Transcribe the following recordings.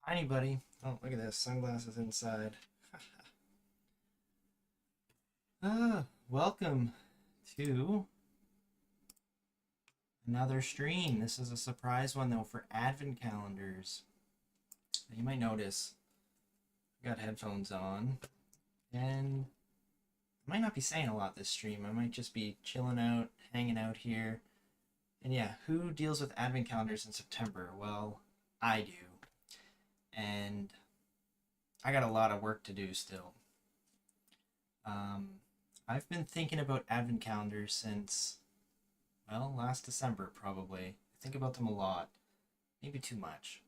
Tiny buddy. Oh, look at this. Sunglasses inside. Welcome to another stream. This is a surprise one, though, for advent calendars. You might notice I got headphones on, and I might not be saying a lot this stream. I might just be chilling out, hanging out here. And yeah, who deals with advent calendars in September? Well, I do. And I got a lot of work to do still. I've been thinking about advent calendars since, well, last December probably. I think about them a lot, maybe too much.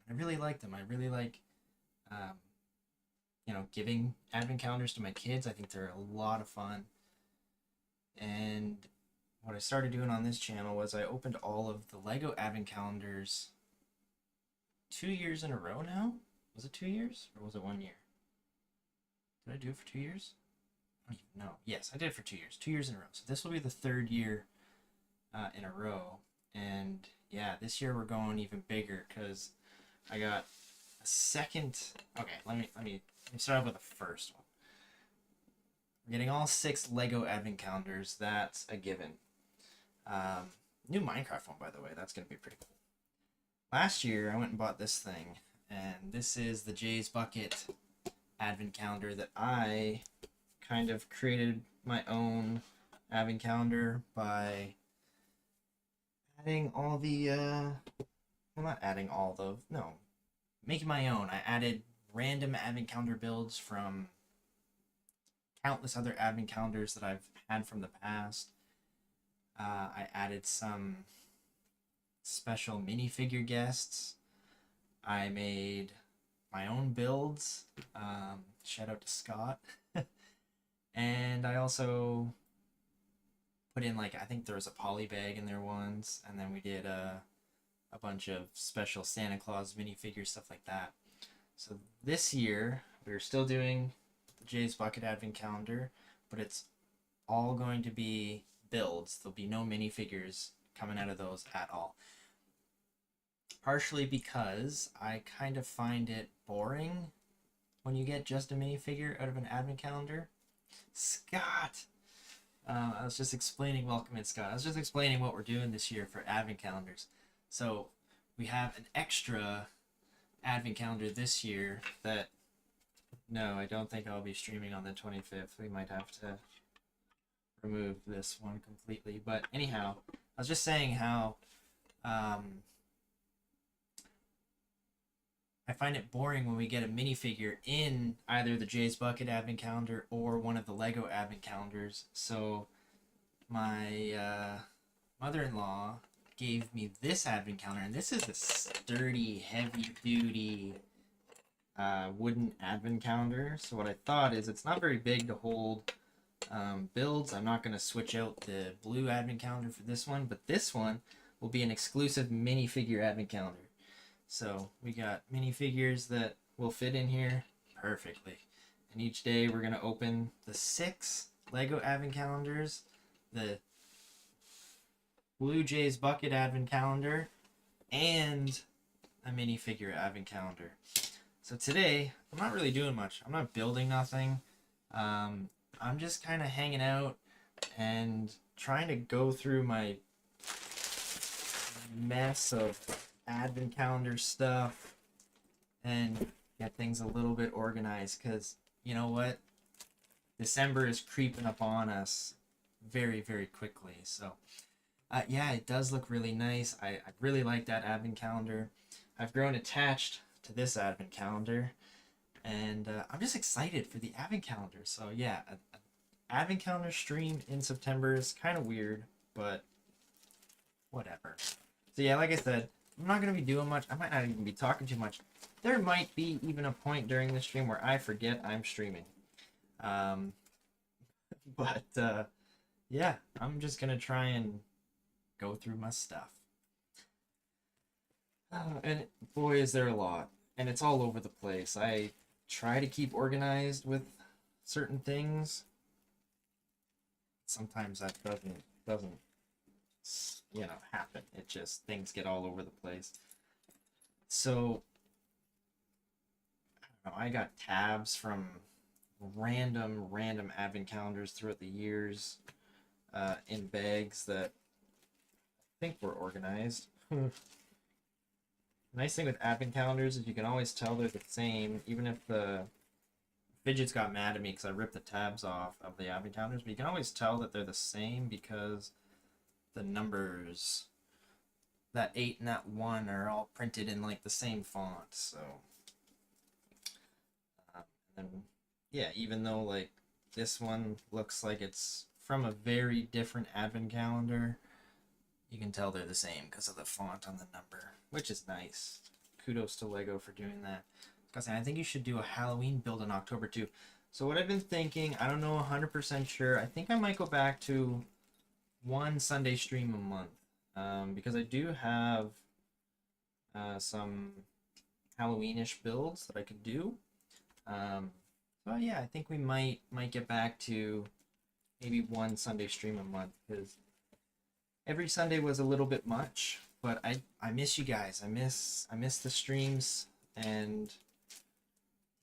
I really like them. I really like, um, giving advent calendars to my kids. I think they're a lot of fun. And what I started doing on this channel was I opened all of the Lego advent calendars 2 years in a row now. Was it 2 years or was it 1 year? Did I do it for 2 years? I don't even know. Yes, I did it for 2 years. 2 years in a row. So this will be the third year in a row. And yeah, this year we're going even bigger because I got a second. Okay, let me start off with the first one. We're getting all 6 Lego advent calendars. That's a given. New Minecraft one, by the way. That's gonna be pretty cool. Last year I went and bought this thing, and this is the Jay's Bucket advent calendar that I kind of created my own advent calendar by adding all the well, not adding all the, no, making my own. I added random advent calendar builds from countless other advent calendars that I've had from the past. I added some special minifigure guests. I made my own builds. Shout out to Scott. And I also put in, like, I think there was a poly bag in there once, and then we did a bunch of special Santa Claus minifigure stuff like that. So this year we're still doing the Jay's Bucket advent calendar, but it's all going to be builds. There'll be no minifigures coming out of those at all. Partially because I kind of find it boring when you get just a minifigure out of an advent calendar. Scott! I was just explaining, welcome in, Scott. I was just explaining what we're doing this year for advent calendars. So we have an extra advent calendar this year that, no, I don't think I'll be streaming on the 25th. We might have to remove this one completely. But anyhow, I was just saying how I find it boring when we get a minifigure in either the Jay's Bucket advent calendar or one of the Lego advent calendars. So my mother-in-law gave me this advent calendar, and this is a sturdy, heavy-duty wooden advent calendar. So what I thought is it's not very big to hold builds. I'm not going to switch out the blue advent calendar for this one, but this one will be an exclusive minifigure advent calendar. So we got minifigures that will fit in here perfectly. And each day we're going to open the 6 Lego advent calendars, the Blue Jay's Bucket advent calendar, and a minifigure advent calendar. So today, I'm not really doing much. I'm not building nothing. I'm just kind of hanging out and trying to go through my mess of advent calendar stuff and get things a little bit organized, because you know what, December is creeping up on us very, very quickly. So yeah, it does look really nice. I really like that advent calendar. I've grown attached to this advent calendar, and I'm just excited for the advent calendar. So yeah, an advent calendar stream in September is kind of weird, but whatever. So yeah, like I said, I'm not going to be doing much. I might not even be talking too much. There might be even a point during the stream where I forget I'm streaming. But yeah, I'm just going to try and go through my stuff. And boy, is there a lot. And it's all over the place. I try to keep organized with certain things. Sometimes that doesn't happen. It just, things get all over the place. So I got tabs from random advent calendars throughout the years in bags that I think were organized. Nice thing with advent calendars is you can always tell they're the same, even if the fidgets got mad at me because I ripped the tabs off of the advent calendars, but you can always tell that they're the same because the numbers, that 8 and that 1 are all printed in like the same font. So and yeah, even though like this one looks like it's from a very different advent calendar, you can tell they're the same because of the font on the number, which is nice. Kudos to Lego for doing that. Because I think you should do a Halloween build in October too. So what I've been thinking, I don't know 100% sure. I think I might go back to one Sunday stream a month, because I do have some Halloweenish builds that I could do. So yeah, I think we might get back to maybe one Sunday stream a month because every Sunday was a little bit much. But I miss you guys. I miss the streams, and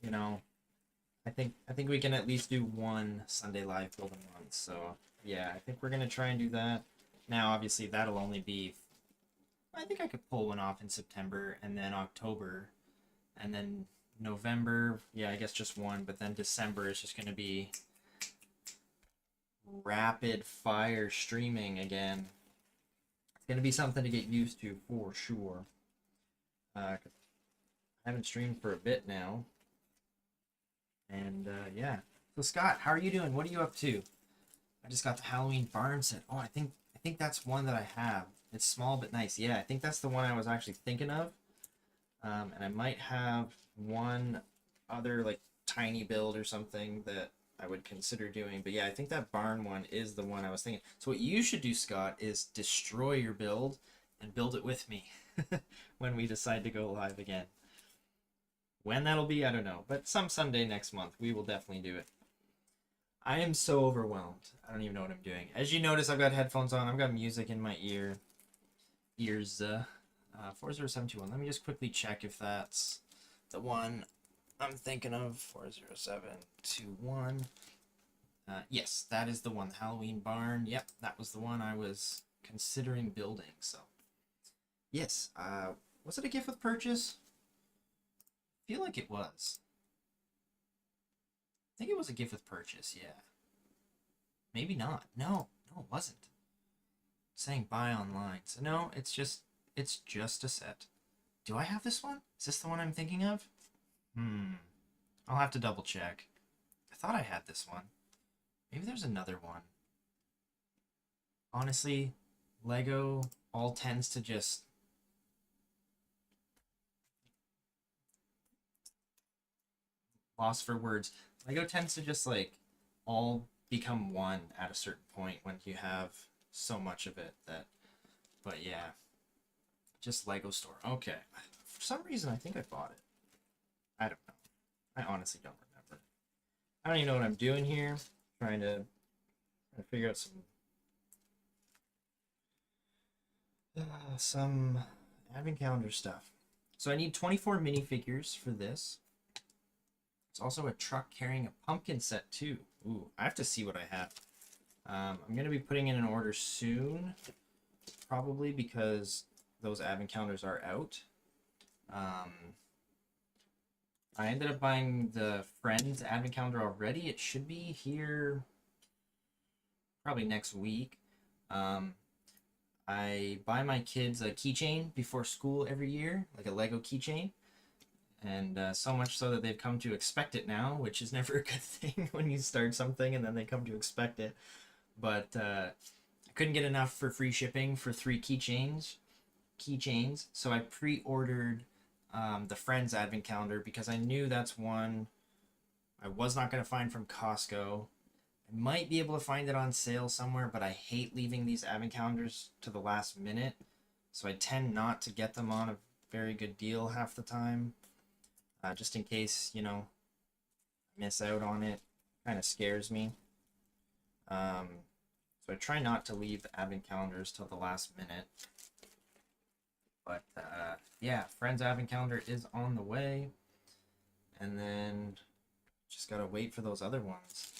you know, I think we can at least do one Sunday live build a month. So yeah, I think we're gonna try and do that. Now, obviously, that'll only be. I think I could pull one off in September and then October, and then November. Yeah, I guess just one. But then December is just gonna be rapid fire streaming again. It's gonna be something to get used to for sure. I haven't streamed for a bit now. And yeah. So Scott, how are you doing? What are you up to? I just got the Halloween barn set. Oh, I think that's one that I have. It's small but nice. Yeah, I think that's the one I was actually thinking of. And I might have one other like tiny build or something that I would consider doing. But yeah, I think that barn one is the one I was thinking. So what you should do, Scott, is destroy your build and build it with me when we decide to go live again. When that'll be, I don't know. But some Sunday next month, we will definitely do it. I am so overwhelmed. I don't even know what I'm doing. As you notice, I've got headphones on. I've got music in my ears. 40721. Let me just quickly check if that's the one I'm thinking of. 40721. Yes, that is the one. The Halloween barn. Yep, that was the one I was considering building. So, yes. Was it a gift with purchase? I feel like it was. I think it was a gift with purchase, yeah. Maybe not. No, it wasn't. It's saying buy online. So no, it's just a set. Do I have this one? Is this the one I'm thinking of? I'll have to double check. I thought I had this one. Maybe there's another one. Honestly, Lego all tends to just lost for words. Lego tends to just like all become one at a certain point when you have so much of it that. But yeah, just Lego store. Okay, for some reason I think I bought it. I don't know. I honestly don't remember. I don't even know what I'm doing here. Trying to figure out some advent calendar stuff. So I need 24 minifigures for this. It's also a truck carrying a pumpkin set too. Ooh, I have to see what I have. I'm going to be putting in an order soon, probably because those advent calendars are out. I ended up buying the Friends advent calendar already. It should be here probably next week. I buy my kids a keychain before school every year, like a Lego keychain. And so much so that they've come to expect it now, which is never a good thing when you start something and then they come to expect it. But I couldn't get enough for free shipping for 3 keychains. So I pre-ordered the Friends advent calendar because I knew that's one I was not going to find from Costco. I might be able to find it on sale somewhere, but I hate leaving these advent calendars to the last minute. So I tend not to get them on a very good deal half the time. Just in case, you know, I miss out on it. Kind of scares me. So I try not to leave the advent calendars till the last minute. But yeah, Friends advent calendar is on the way. and then just gotta wait for those other ones.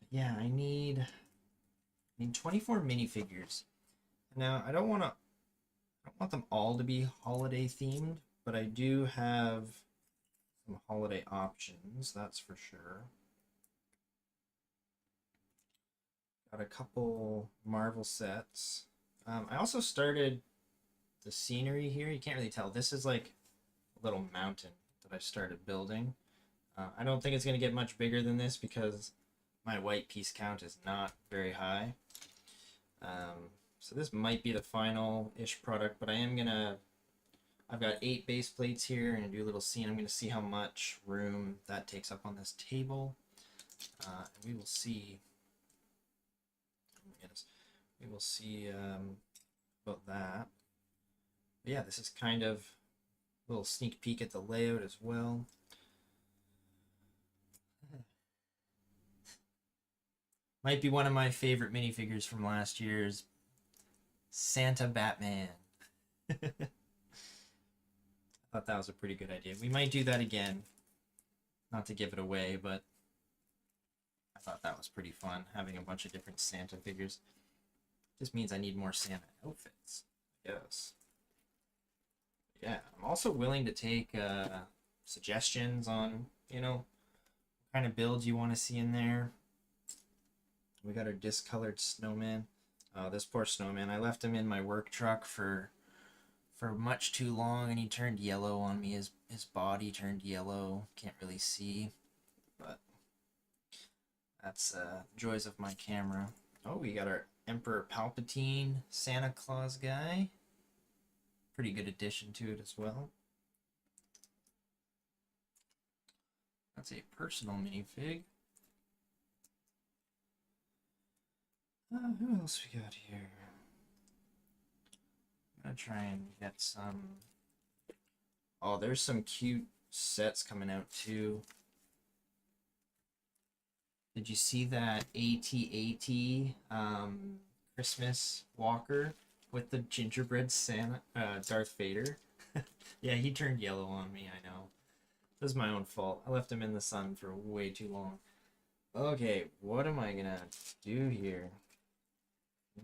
Yeah, I need 24 minifigures. Now I don't want them all to be holiday themed, but I do have some holiday options, that's for sure. Got a couple Marvel sets. I also started the scenery here. You can't really tell. This is like a little mountain that I started building. I don't think it's going to get much bigger than this because my white piece count is not very high. So this might be the final-ish product, but I've got 8 base plates here, and do a little scene. I'm going to see how much room that takes up on this table. And we will see. Oh my goodness. We will see about that. But yeah, this is kind of a little sneak peek at the layout as well. Might be one of my favorite minifigures from last year's Santa Batman. I thought that was a pretty good idea. We might do that again. Not to give it away, but I thought that was pretty fun, having a bunch of different Santa figures. Just means I need more Santa outfits, I guess. Yeah, I'm also willing to take suggestions on, you know, what kind of builds you want to see in there. We got our discolored snowman. Oh, this poor snowman. I left him in my work truck for much too long, and he turned yellow on me. His body turned yellow. Can't really see, but that's joys of my camera. Oh, we got our Emperor Palpatine Santa Claus guy. Pretty good addition to it as well. That's a personal minifig. Who else we got here? I'm gonna try and get some. Oh, there's some cute sets coming out too. Did you see that AT-AT Christmas Walker with the gingerbread Santa, Darth Vader? Yeah, he turned yellow on me, I know. This is my own fault. I left him in the sun for way too long. Okay, what am I gonna do here?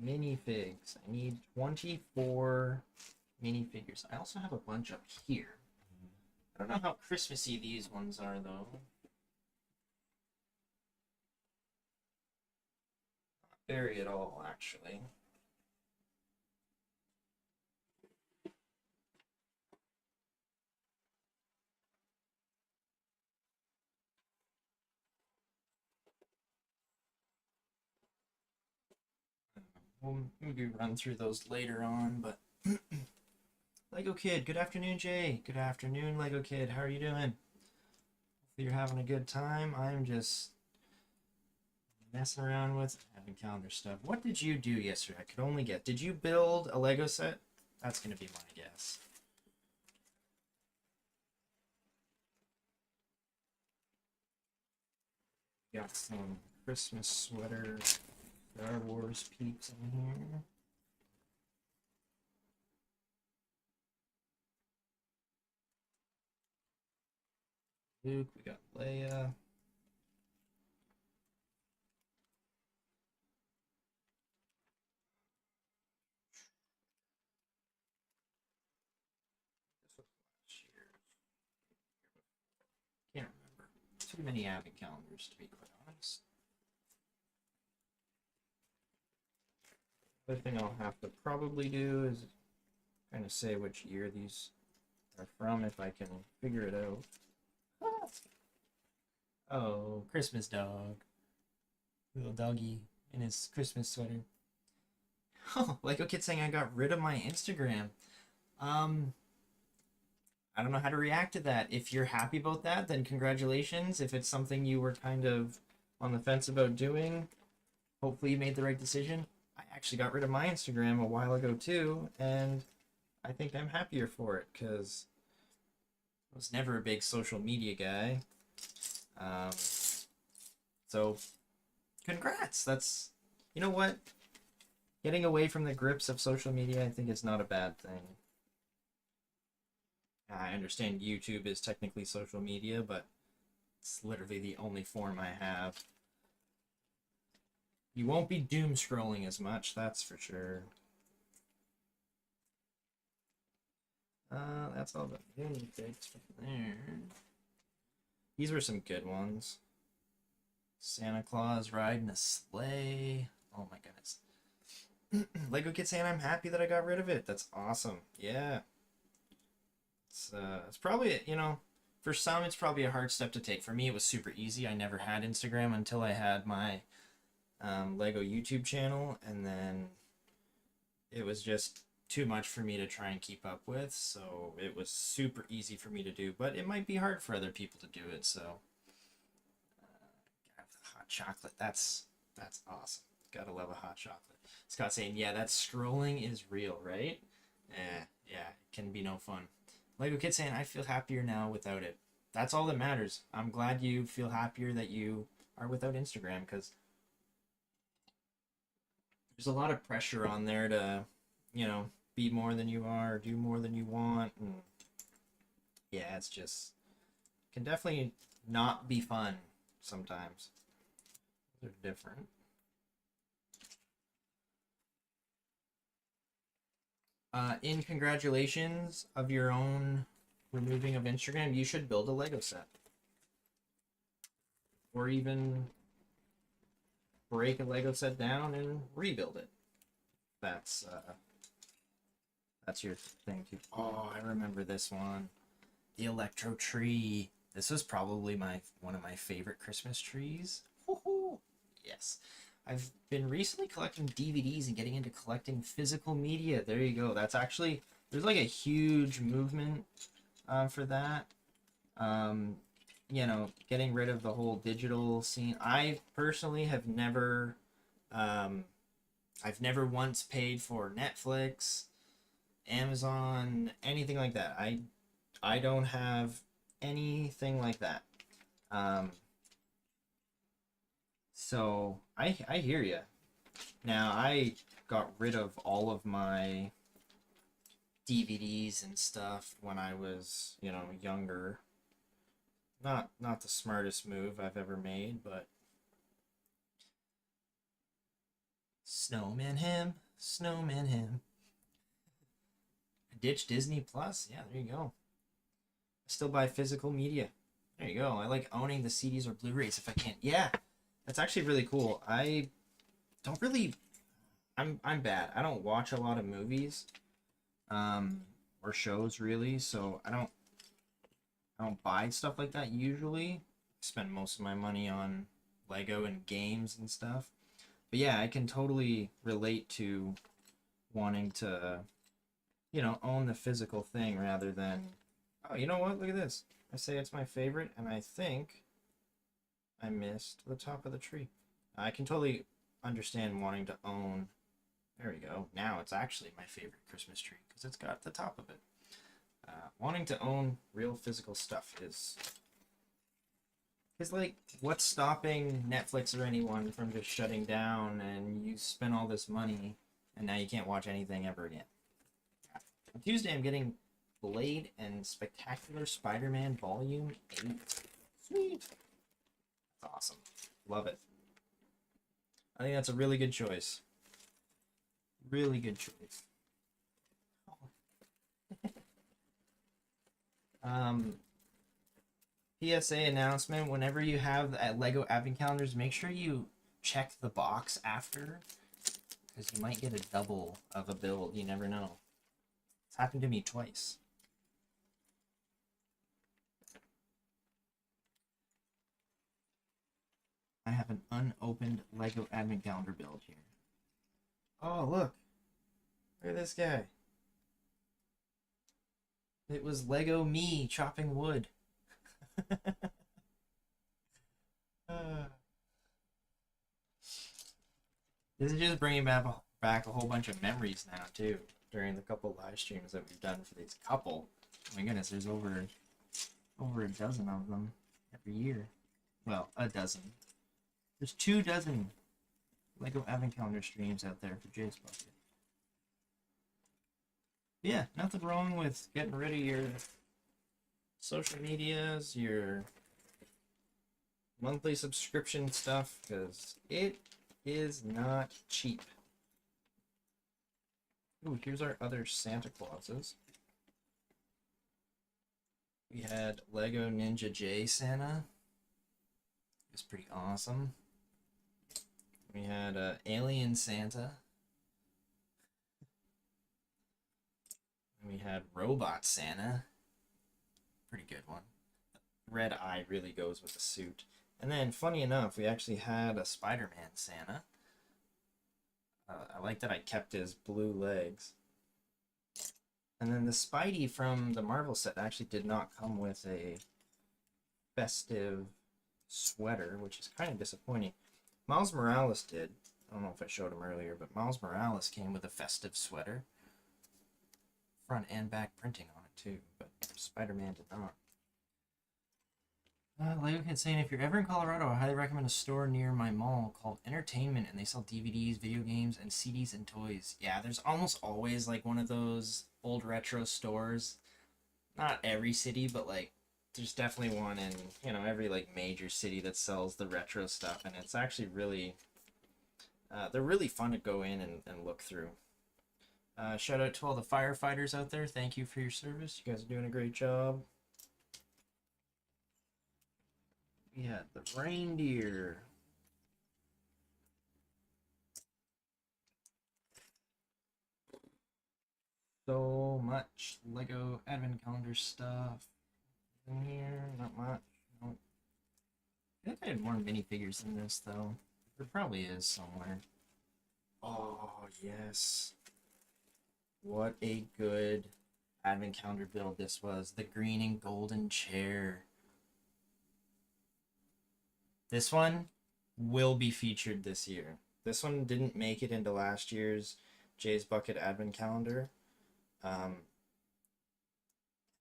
Minifigs. I need 24 minifigures. I also have a bunch up here. I don't know how Christmassy these ones are, though. Not very at all, actually. We'll maybe run through those later on, but Lego Kid, good afternoon, Jay. Good afternoon, Lego Kid. How are you doing? Hopefully you're having a good time. I'm just messing around with advent calendar stuff. What did you do yesterday? I could only guess. Did you build a Lego set? That's gonna be my guess. Got some Christmas sweater Star Wars peeps in here. Luke, we got Leia. This was last year. Can't remember. Too many advent calendars, to be quite honest. The other thing I'll have to probably do is kind of say which year these are from if I can figure it out. Oh, Christmas dog. Little doggy in his Christmas sweater. Oh, Lego Kid saying I got rid of my Instagram. I don't know how to react to that. If you're happy about that, then congratulations. If it's something you were kind of on the fence about doing, hopefully you made the right decision. I actually got rid of my Instagram a while ago too, and I think I'm happier for it because I was never a big social media guy. So congrats. That's, you know what? Getting away from the grips of social media, I think, is not a bad thing. I understand YouTube is technically social media, but it's literally the only form I have. You won't be doom scrolling as much, that's for sure. That's all the mini pics from there. These were some good ones. Santa Claus riding a sleigh. Oh my goodness. Lego Kid saying I'm happy that I got rid of it. That's awesome. Yeah. It's probably, you know, for some it's probably a hard step to take. For me it was super easy. I never had Instagram until I had my Lego YouTube channel, and then it was just too much for me to try and keep up with, so it was super easy for me to do, but it might be hard for other people to do it. So have the hot chocolate, that's awesome. Gotta love a hot chocolate. Scott saying, yeah, that scrolling is real, right? Yeah, it can be no fun. Lego Kid saying, I feel happier now without it. That's all that matters. I'm glad you feel happier that you are without Instagram, because there's a lot of pressure on there to, you know, be more than you are, do more than you want, and yeah, it's just can definitely not be fun sometimes. They're different. In congratulations of your own removing of Instagram, you should build a Lego set, or even break a Lego set down and rebuild it. That's your thing too. Oh, I remember this one. The Electro Tree. This was probably one of my favorite Christmas trees. Woohoo! Yes. I've been recently collecting DVDs and getting into collecting physical media. There you go. That's actually, there's like a huge movement for that. You know, getting rid of the whole digital scene. I personally have never, I've never once paid for Netflix, Amazon, anything like that. I don't have anything like that. So I hear you. Now I got rid of all of my DVDs and stuff when I was, you know, younger. Not the smartest move I've ever made, but Snowman him, Snowman him. Ditch Disney Plus. Yeah, there you go. I still buy physical media. There you go. I like owning the CDs or Blu-rays if I can. Yeah, that's actually really cool. I don't really. I'm bad. I don't watch a lot of movies, or shows really. So I don't buy stuff like that usually. I spend most of my money on Lego and games and stuff. But yeah, I can totally relate to wanting to, you know, own the physical thing rather than, oh, you know what? Look at this. I say it's my favorite, and I think I missed the top of the tree. I can totally understand wanting to own. There we go. Now it's actually my favorite Christmas tree because it's got the top of it. Wanting to own real physical stuff is like, what's stopping Netflix or anyone from just shutting down, and you spend all this money and now you can't watch anything ever again. On Tuesday I'm getting Blade and Spectacular Spider-Man Volume 8. Sweet. That's awesome. Love it. I think that's a really good choice. Really good choice. PSA announcement, whenever you have at Lego Advent Calendars, make sure you check the box after, because you might get a double of a build. You never know. It's happened to me twice. I have an unopened Lego Advent Calendar build here. Oh, look. Look at this guy. It was Lego me chopping wood. This is just bringing back a whole bunch of memories now, too, during the couple live streams that we've done for these couple. Oh my goodness, there's over a dozen of them every year. Well, a dozen. There's 24 Lego Advent Calendar streams out there for Jay's Bucket. Yeah, nothing wrong with getting rid of your social medias, your monthly subscription stuff, because it is not cheap. Ooh, here's our other Santa Clauses. We had Lego Ninja J Santa. It was pretty awesome. We had Alien Santa. We had Robot Santa. Pretty good one. Red eye really goes with the suit. And then, funny enough, we actually had a Spider-Man Santa. I like that I kept his blue legs. And then the Spidey from the Marvel set actually did not come with a festive sweater, which is kind of disappointing. Miles Morales did. I don't know if I showed him earlier, but Miles Morales came with a festive sweater. Front and back printing on it too, but Spider-Man did not. Lego Kid saying, if you're ever in Colorado, I highly recommend a store near my mall called Entertainment, and they sell DVDs, video games, and CDs and toys. Yeah, there's almost always like one of those old retro stores. Not every city, but like there's definitely one in, you know, every like major city that sells the retro stuff, and it's actually really, they're really fun to go in and look through. Shout out to all the firefighters out there. Thank you for your service. You guys are doing a great job. We had the reindeer. So much Lego advent calendar stuff in here. Not much. Nope. I think I had more minifigures than this, though. There probably is somewhere. Oh, yes. What a good advent calendar build this was. The green and golden chair. This one will be featured this year. This one didn't make it into last year's Jay's Bucket advent calendar. And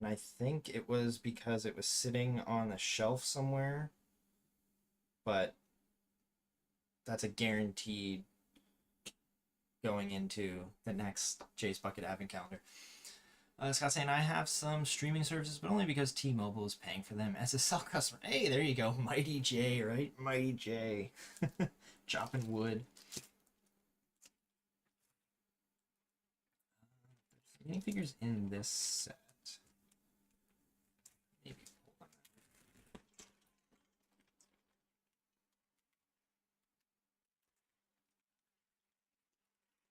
I think it was because it was sitting on a shelf somewhere. But that's a guaranteed going into the next Jay's Bucket advent calendar. Scott saying, I have some streaming services, but only because T-Mobile is paying for them. SSL customer. Hey, there you go. Mighty J, right? Mighty J. Chopping wood. Minifigures in this set. Maybe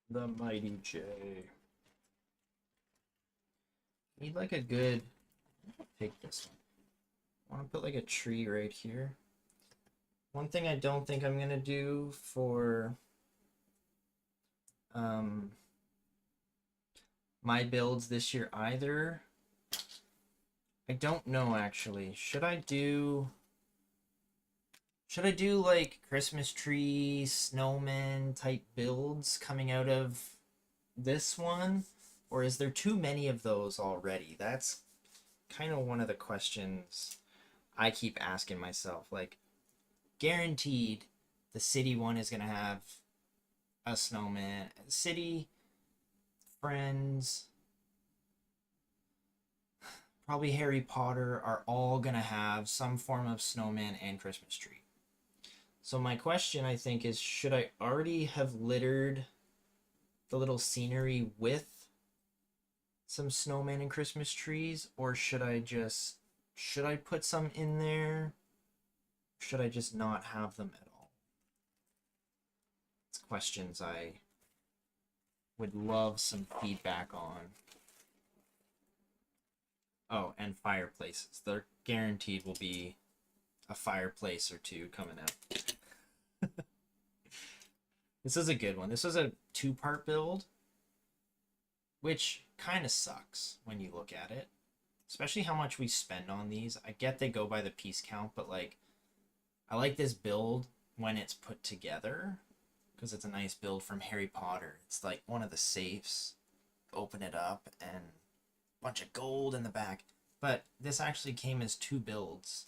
pull them out. The Mighty J. Need like a good, I'll take this one. I want to put like a tree right here. One thing I don't think I'm gonna do for my builds this year either. I don't know actually. Should I do like Christmas tree, snowman type builds coming out of this one? Or is there too many of those already? That's kind of one of the questions I keep asking myself. Like, guaranteed the city one is going to have a snowman. City, Friends, probably Harry Potter are all going to have some form of snowman and Christmas tree. So my question, I think, is should I already have littered the little scenery with some snowman and Christmas trees, or should I put some in there? Should I just not have them at all? It's questions I would love some feedback on. Oh, and fireplaces. They're guaranteed will be a fireplace or two coming out. This is a good one. This is a 2-part build, which kind of sucks when you look at it. Especially how much we spend on these. I get they go by the piece count, but like, I like this build when it's put together because it's a nice build from Harry Potter. It's like one of the safes. Open it up and a bunch of gold in the back. But this actually came as 2 builds.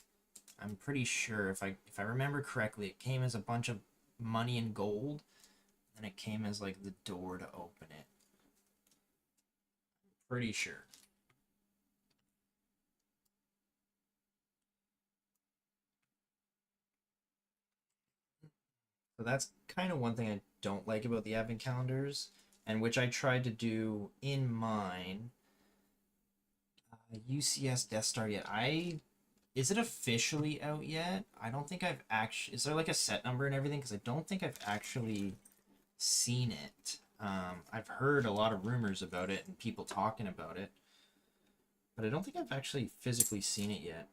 I'm pretty sure if I remember correctly, it came as a bunch of money and gold, and it came as like the door to open it. I'm pretty sure. So that's kind of one thing I don't like about the advent calendars, and which I tried to do in mine. UCS Death Star yet? Is it officially out yet? I don't think I've actually. Is there like a set number and everything? Because I don't think I've actually seen it. I've heard a lot of rumors about it and people talking about it, but I don't think I've actually physically seen it yet.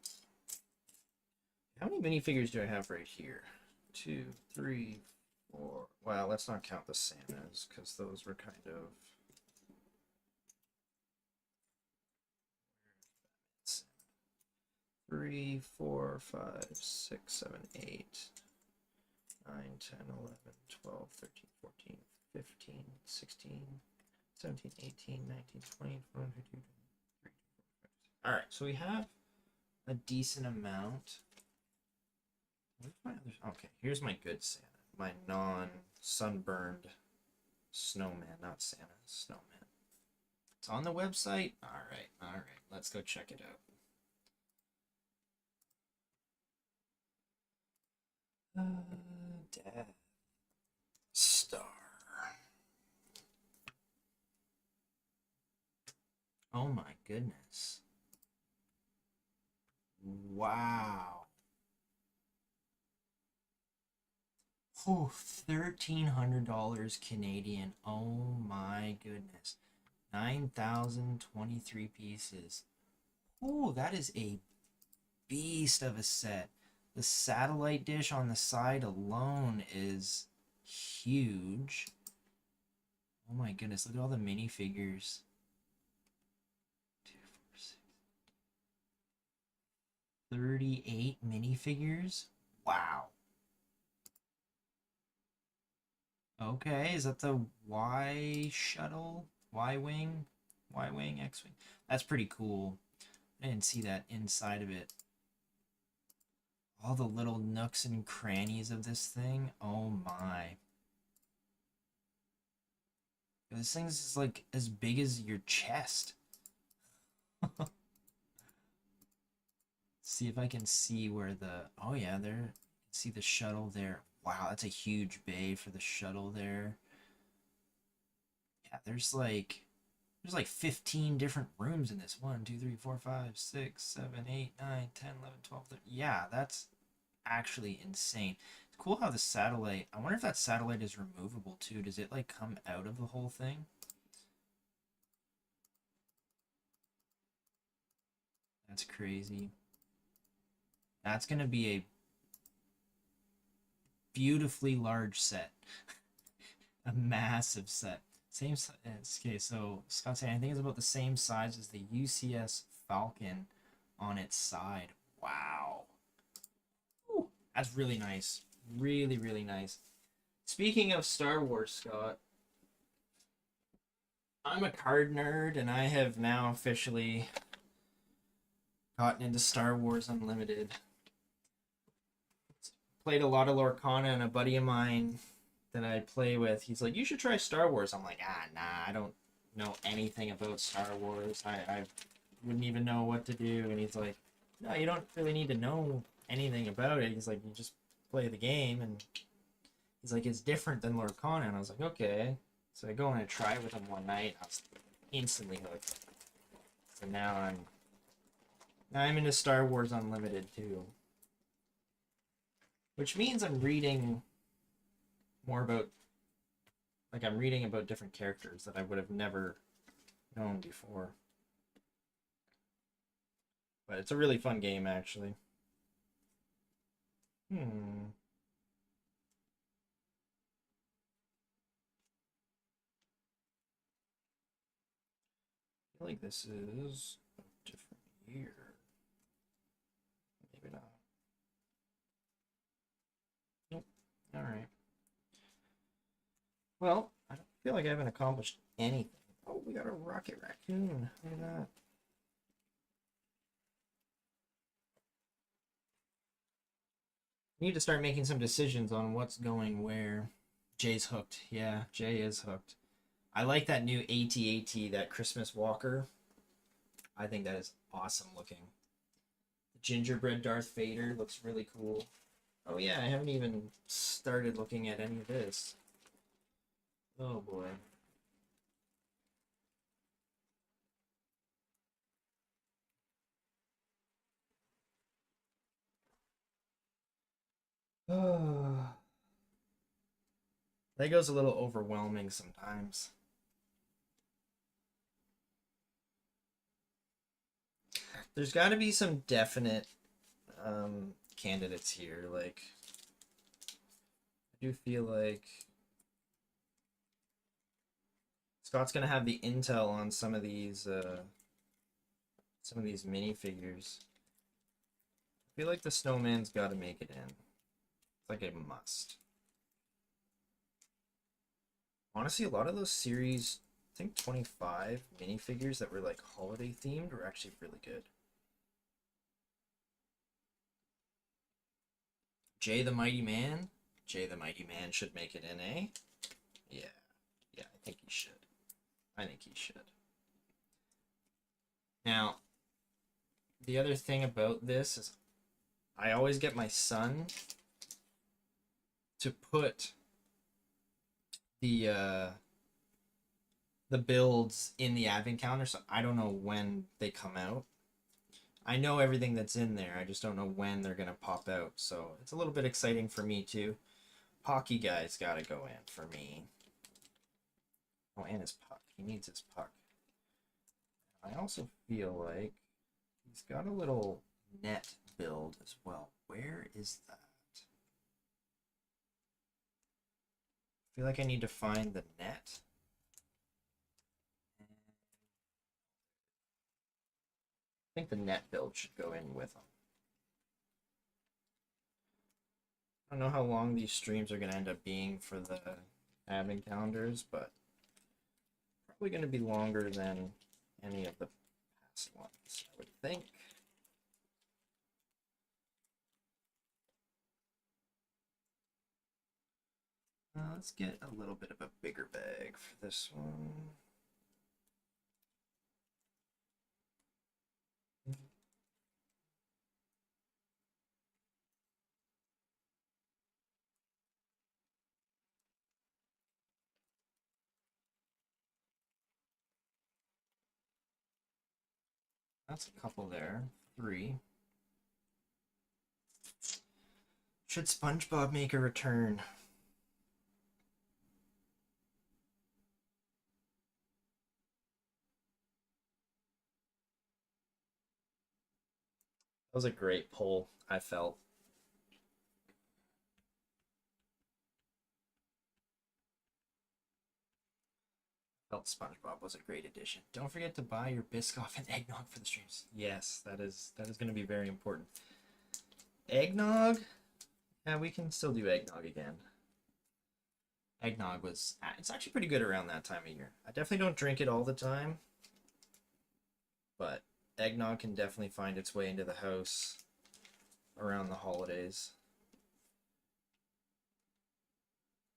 How many minifigures do I have right here? 2, 3, 4. Well, let's not count the Santas because those were kind of. 3, 4, 5, 6, 7, 8, 9, 10, 11, 12, 13, 14, 15, 16, 17, 18, 19, 20, 21, 22, 23, 24, 25. All right, so we have a decent amount. Where's my other? Okay, here's my good Santa. My non-sunburned snowman, not Santa, snowman. It's on the website. All right. Let's go check it out. Death Star. Oh my goodness. Wow. Oh, $1,300 Canadian. Oh my goodness. 9,023 pieces. Oh, that is a beast of a set. The satellite dish on the side alone is huge. Oh my goodness, look at all the minifigures. 2, 4, 6. 38 minifigures? Wow. Okay, is that the Y shuttle? Y-wing? Y-wing, X-wing? That's pretty cool. I didn't see that inside of it. All the little nooks and crannies of this thing. Oh my. This thing's like as big as your chest. See if I can see where the... Oh yeah, there. See the shuttle there. Wow, that's a huge bay for the shuttle there. Yeah, there's like 15 different rooms in this. 1, 2, 3, 4, 5, 6, 7, 8, 9, 10, 11, 12, 13. Yeah, that's actually insane. It's cool how the satellite... I wonder if that satellite is removable too. Does it like come out of the whole thing? That's crazy. That's gonna be a beautifully large set. A massive set. Same okay, so Scott's saying I think it's about the same size as the UCS Falcon on its side. Wow. Ooh, that's really nice. Really, really nice. Speaking of Star Wars, Scott, I'm a card nerd and I have now officially gotten into Star Wars Unlimited. Played a lot of Lorcana, and a buddy of mine that I play with, he's like, you should try Star Wars. I'm like, nah, I don't know anything about Star Wars. I wouldn't even know what to do. And he's like, no, you don't really need to know anything about it. He's like, you just play the game. And he's like, it's different than Lorcana. And I was like, okay. So I go and I try it with him one night. I was instantly hooked. So now I'm into Star Wars Unlimited too. Which means I'm reading more about, like, I'm reading about different characters that I would have never known before. But it's a really fun game, actually. I feel like this is a different year. Maybe not. Nope. Alright. Well, I don't feel like I haven't accomplished anything. Oh, we got a Rocket Raccoon. Look at that. We need to start making some decisions on what's going where. Jay's hooked. Yeah, Jay is hooked. I like that new AT-AT, that Christmas Walker. I think that is awesome looking. The gingerbread Darth Vader looks really cool. Oh yeah, I haven't even started looking at any of this. Oh boy. Lego's a little overwhelming sometimes. There's got to be some definite candidates here. Like, I do feel like Scott's gonna have the intel on some of these minifigures. I feel like the snowman's got to make it in. It's like a must. Honestly, a lot of those series, I think 25 minifigures that were like holiday themed were actually really good. Jay the Mighty Man. Jay the Mighty Man should make it in, eh? Yeah. Yeah, I think he should. I think he should. Now, the other thing about this is I always get my son to put the builds in the advent calendar, so I don't know when they come out. I know everything that's in there, I just don't know when they're gonna pop out, so it's a little bit exciting for me too. Pocky guy's gotta go in for me. Oh, and his puck. He needs his puck. I also feel like he's got a little net build as well. Where is that? I feel like I need to find the net. I think the net build should go in with him. I don't know how long these streams are going to end up being for the advent calendars, but probably going to be longer than any of the past ones, I would think. Let's get a little bit of a bigger bag for this one. That's a couple there. 3. Should SpongeBob make a return? That was a great pull, I felt. Felt SpongeBob was a great addition. Don't forget to buy your Biscoff and eggnog for the streams. Yes, that is going to be very important. Eggnog? Yeah, we can still do eggnog again. Eggnog was, it's actually pretty good around that time of year. I definitely don't drink it all the time, but eggnog can definitely find its way into the house around the holidays.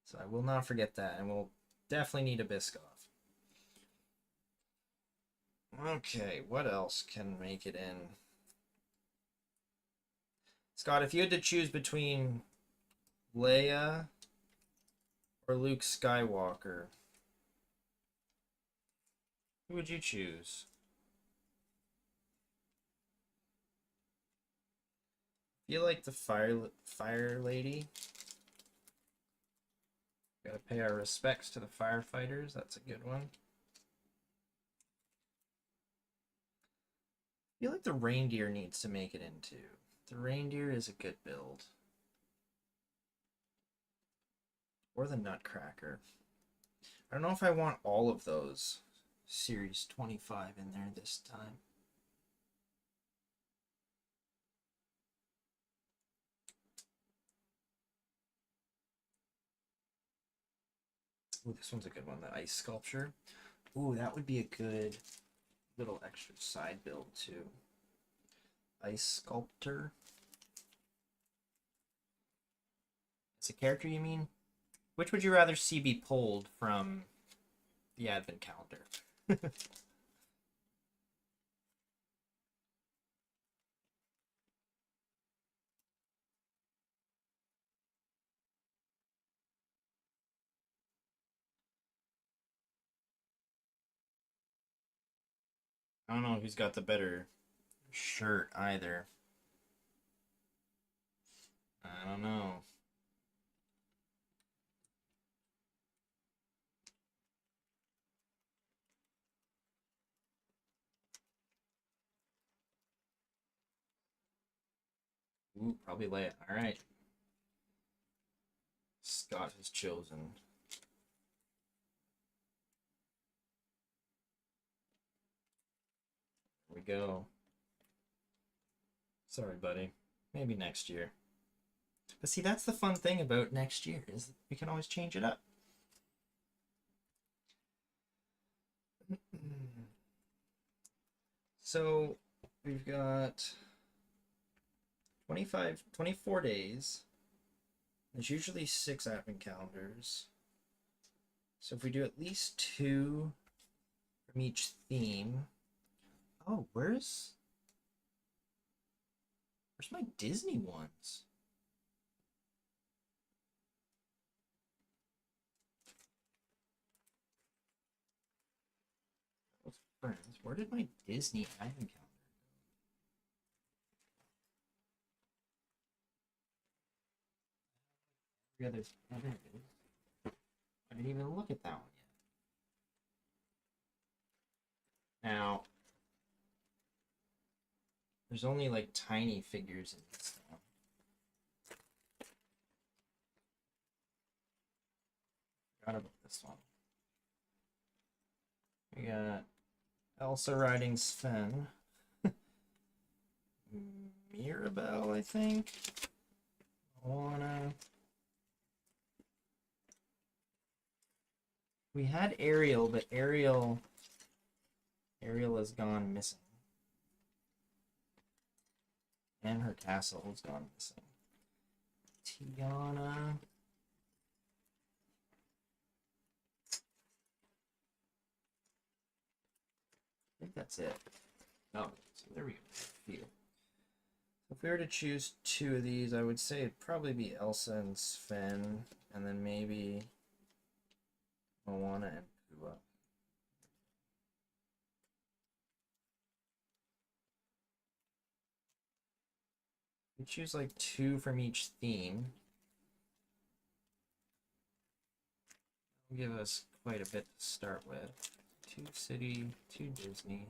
So I will not forget that, and we'll definitely need a Biscoff. Okay, what else can make it in? Scott, if you had to choose between Leia or Luke Skywalker, who would you choose? I feel like the fire lady. Gotta pay our respects to the firefighters. That's a good one. I feel like the reindeer needs to make it in too. The reindeer is a good build. Or the nutcracker. I don't know if I want all of those series 25 in there this time. Ooh, this one's a good one, the ice sculpture. Ooh, that would be a good little extra side build too. Ice sculptor. It's a character, you mean? Which would you rather see be pulled from the advent calendar? I don't know who's got the better shirt either. I don't know. Ooh, probably Leia. All right. Scott has chosen. Here we go. Sorry, buddy. Maybe next year. But see, that's the fun thing about next year is we can always change it up. So we've got 24 days. There's usually 6 advent calendars. So if we do at least 2 from each theme. Oh, where's my Disney ones? Those friends. Where did my Disney advent calendar go? There it is. I didn't even look at that one yet. Now, there's only like tiny figures in this now. Forgot about this one. We got Elsa riding Sven. Mirabelle, I think. Moana. We had Ariel, but Ariel has gone missing. And her castle has gone missing. Tiana. I think that's it. Oh, so there we go. Feel. If we were to choose 2 of these, I would say it'd probably be Elsa and Sven, and then maybe Moana and Pua. We choose like 2 from each theme. It'll give us quite a bit to start with. 2 City, 2 Disney.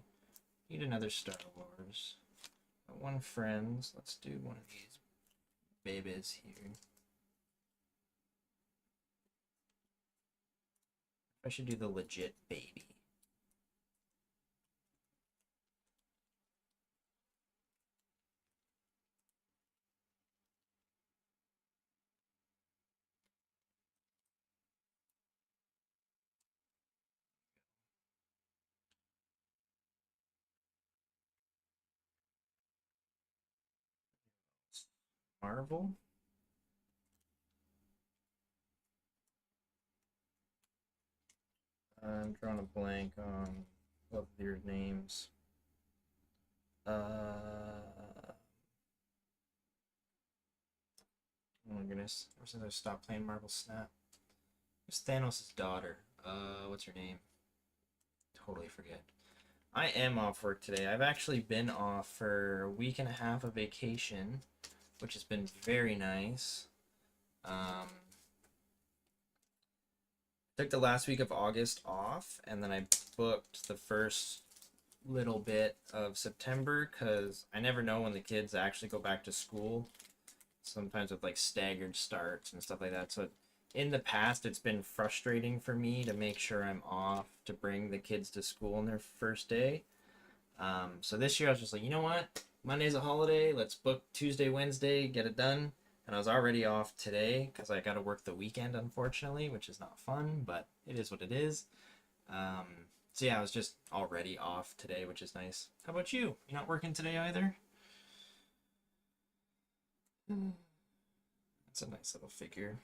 Need another Star Wars. 1 Friends. Let's do one of these babies here. I should do the legit baby. Marvel. I'm drawing a blank on both of your names. Oh my goodness. Ever since I stopped playing Marvel Snap. Who's Thanos' daughter? What's her name? Totally forget. I am off work today. I've actually been off for a week and a half of vacation, which has been very nice. Took the last week of August off, and then I booked the first little bit of September because I never know when the kids actually go back to school. Sometimes with like staggered starts and stuff like that. So in the past, it's been frustrating for me to make sure I'm off to bring the kids to school on their first day. So this year I was just like, you know what? Monday's a holiday. Let's book Tuesday, Wednesday, get it done. And I was already off today because I got to work the weekend, unfortunately, which is not fun, but it is what it is. So yeah, I was just already off today, which is nice. How about you? You not working today either? That's a nice little figure.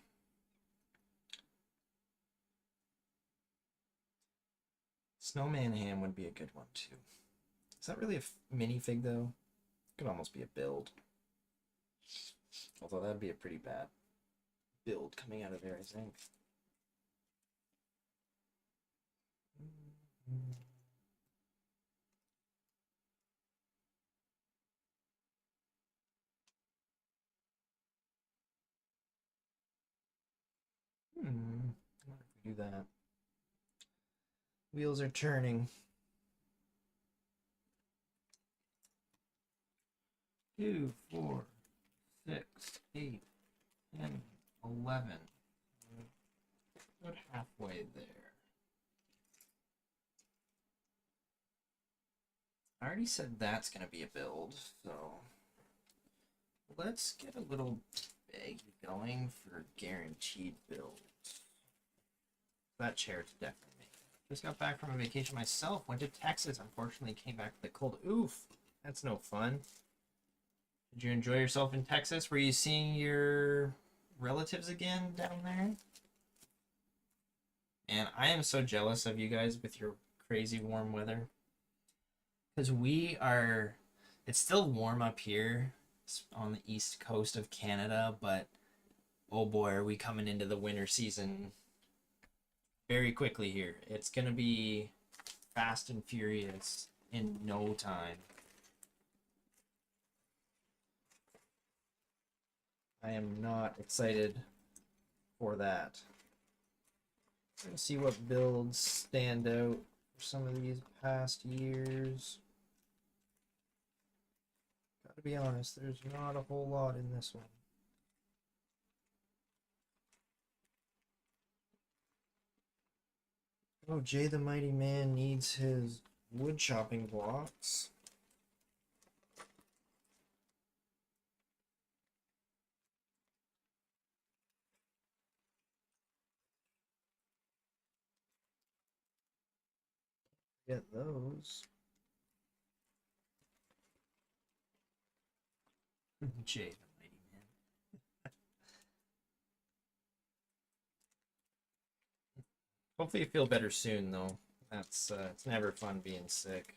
Snowman Ham would be a good one too. Is that really a minifig though? Could almost be a build. Although that'd be a pretty bad build coming out of there, I think. I wonder if we do that. Wheels are turning. 2, 4, 6, 8, 10, 11. About halfway there. I already said that's going to be a build, so let's get a little bag going for guaranteed builds. That chair's definitely making it. Just got back from a vacation myself. Went to Texas. Unfortunately, came back with a cold. Oof, that's no fun. Did you enjoy yourself in Texas? Were you seeing your relatives again down there? And I am so jealous of you guys with your crazy warm weather. Because it's still warm up here on the east coast of Canada, but oh boy, are we coming into the winter season very quickly here. It's going to be fast and furious in no time. I am not excited for that. Let's see what builds stand out for some of these past years. Gotta be honest, there's not a whole lot in this one. Oh, Jay the Mighty Man needs his wood chopping blocks. Get those. Jay the Mighty Man. Hopefully you feel better soon, though. That's it's never fun being sick.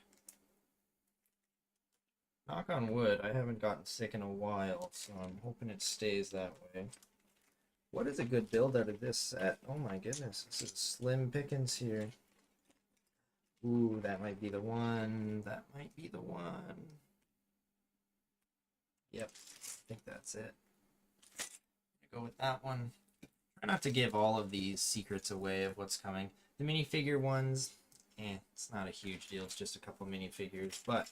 Knock on wood, I haven't gotten sick in a while, so I'm hoping it stays that way. What is a good build out of this set? Oh my goodness, this is slim pickings here. Ooh, that might be the one. That might be the one. Yep, I think that's it. Go with that one. Try not to give all of these secrets away of what's coming. The minifigure ones, it's not a huge deal. It's just a couple minifigures, but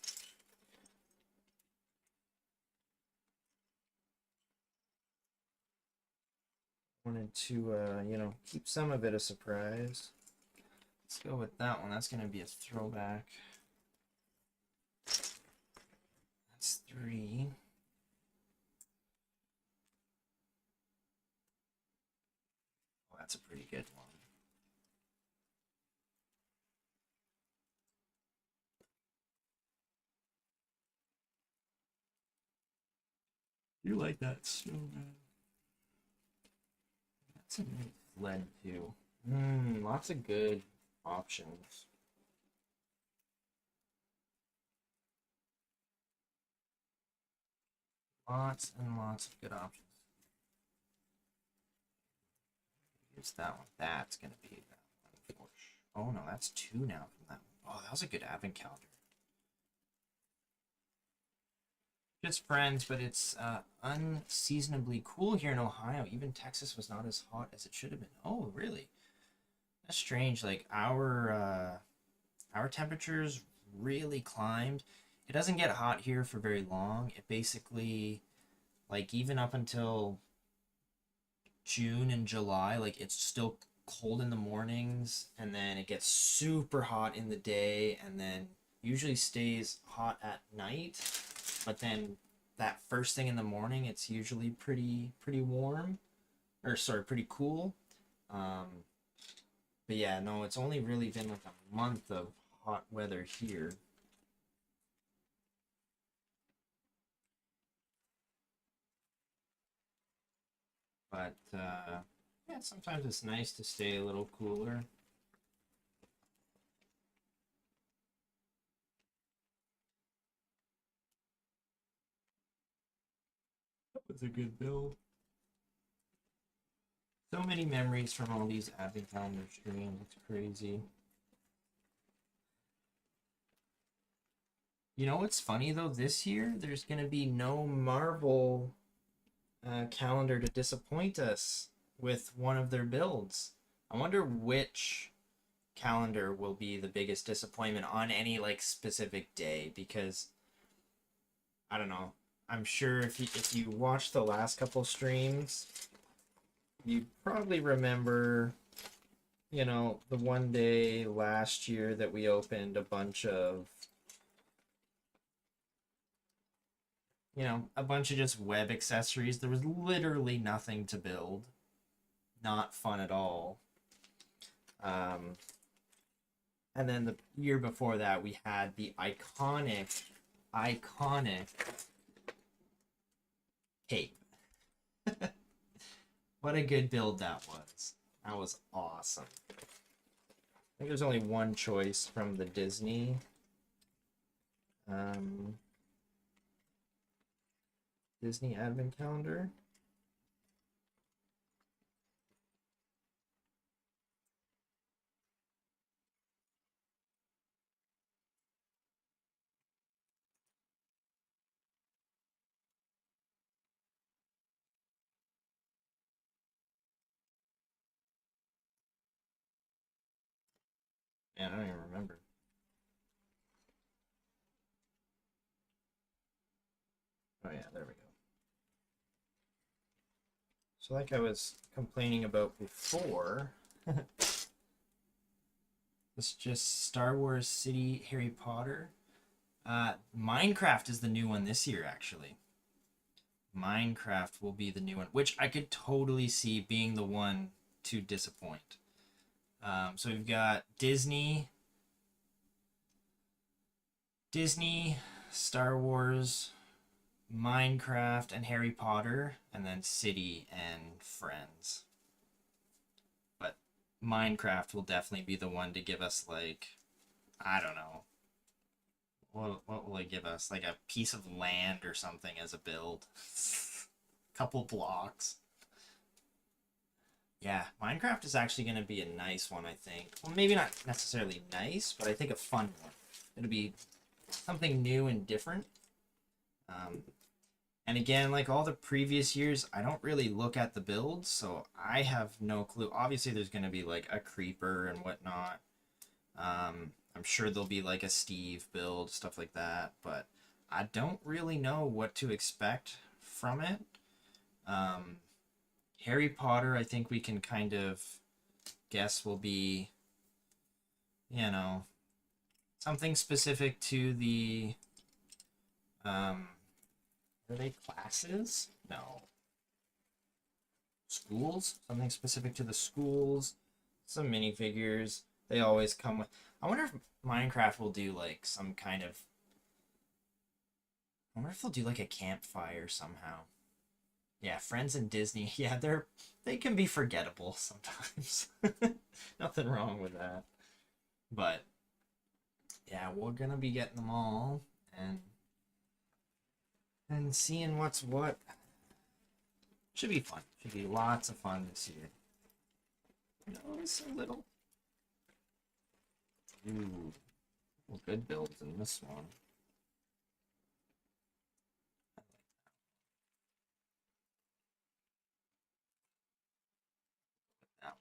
wanted to, keep some of it a surprise. Let's go with that one. That's going to be a throwback. That's 3. Oh, that's a pretty good one. You like that snowman? That's a nice lead too. Lots of good options. Lots and lots of good options. It's that one. That's gonna be that one. Oh no, that's 2 now from that one. Oh, that was a good advent calendar. Just friends, but it's unseasonably cool here in Ohio. Even Texas was not as hot as it should have been. Oh, really? That's strange. Like our temperatures really climbed. It doesn't get hot here for very long. It basically, like, even up until June and July, like, it's still cold in the mornings, and then it gets super hot in the day, and then usually stays hot at night. But then that first thing in the morning, it's usually pretty warm, or sorry, pretty cool. But yeah, no, it's only really been like a month of hot weather here. But yeah, sometimes it's nice to stay a little cooler. That was a good build. So many memories from all these advent calendar streams. It's crazy. You know what's funny though? This year, there's gonna be no Marvel calendar to disappoint us. with one of their builds. I wonder which calendar will be the biggest disappointment on any like specific day, because I don't know. I'm sure if you watch the last couple streams, you probably remember, you know, the one day last year that we opened a bunch of, you know, a bunch of just web accessories. There was literally nothing to build. Not fun at all. And then the year before that, we had the iconic cape. What a good build that was. That was awesome. I think there's only one choice from the Disney. Disney Advent Calendar. Man, I don't even remember. Oh yeah, there we go. So like I was complaining about before, it's just Star Wars City Harry Potter. Minecraft is the new one this year, actually. Minecraft will be the new one, which I could totally see being the one to disappoint. So we've got Disney, Star Wars, Minecraft, and Harry Potter, and then City and Friends. But Minecraft will definitely be the one to give us, like, I don't know. What will it give us? Like a piece of land or something as a build. Couple blocks. Yeah, Minecraft is actually going to be a nice one, I think. Well, maybe not necessarily nice, but I think a fun one. It'll be something new and different. And again, like all the previous years, I don't really look at the builds, so I have no clue. Obviously, there's going to be like a creeper and whatnot. I'm sure there'll be like a Steve build, stuff like that, but I don't really know what to expect from it. Harry Potter, I think we can kind of guess will be, you know, something specific to the, are they classes? No. Schools? Something specific to the schools. Some minifigures. They always come with, I wonder if Minecraft will do like some kind of, I wonder if they'll do like a campfire somehow. Yeah, Friends and Disney. Yeah, they can be forgettable sometimes. Nothing wrong with that. But yeah, we're gonna be getting them all and seeing what's what. Should be fun. Should be lots of fun this year. No, it's a little. Ooh, well, good builds in this one. That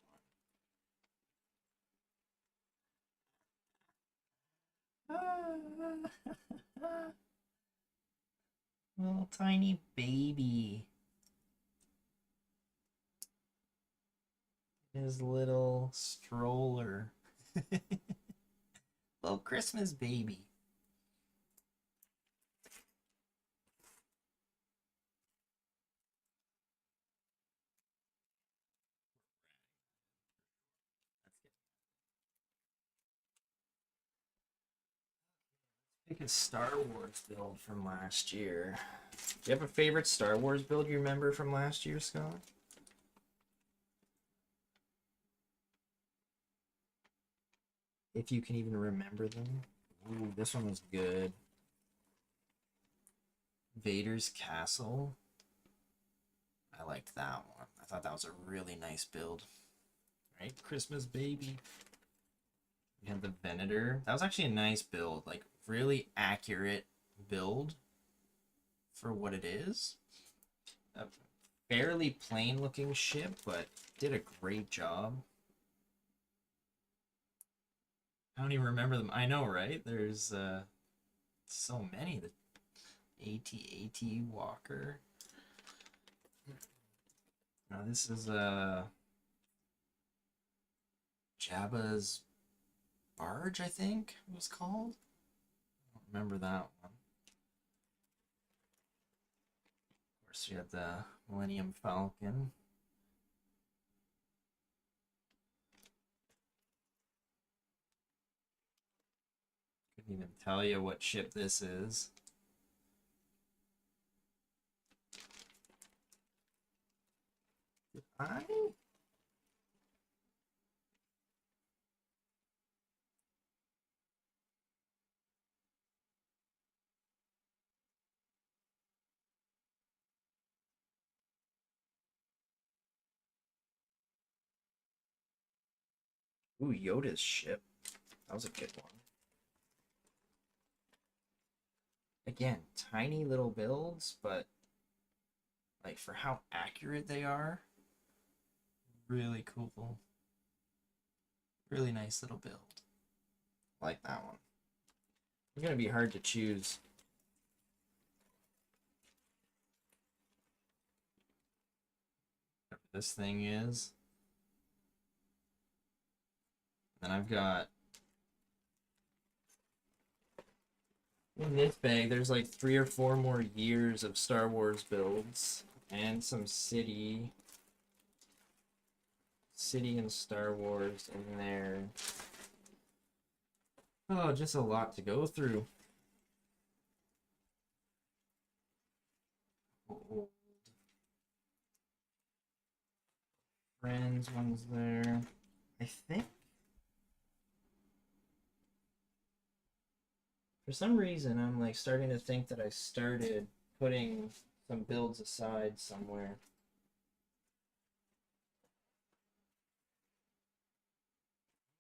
one. Little tiny baby. His little stroller. Little Christmas baby. Pick a Star Wars build from last year. Do you have a favorite Star Wars build you remember from last year, Scott? If you can even remember them. Ooh, this one was good. Vader's Castle. I liked that one. I thought that was a really nice build. Right? Christmas baby. We had the Venator. That was actually a nice build. Like, really accurate build for what it is. fairly plain looking ship, but did a great job. I don't even remember them. I know, right? There's so many. The AT-AT Walker. Now this is Jabba's Barge, I think it was called. I don't remember that one. Of course, we had the Millennium Falcon. Couldn't even tell you what ship this is. Did I? Ooh, Yoda's ship. That was a good one. Again, tiny little builds, but like for how accurate they are, really cool. Really nice little build. Like that one. It's gonna be hard to choose. Whatever this thing is. Then I've got in this bag, there's like 3 or 4 more years of Star Wars builds and some city and Star Wars in there. Oh, just a lot to go through. Old Friends one's there. I think for some reason I'm like starting to think that I started putting some builds aside somewhere.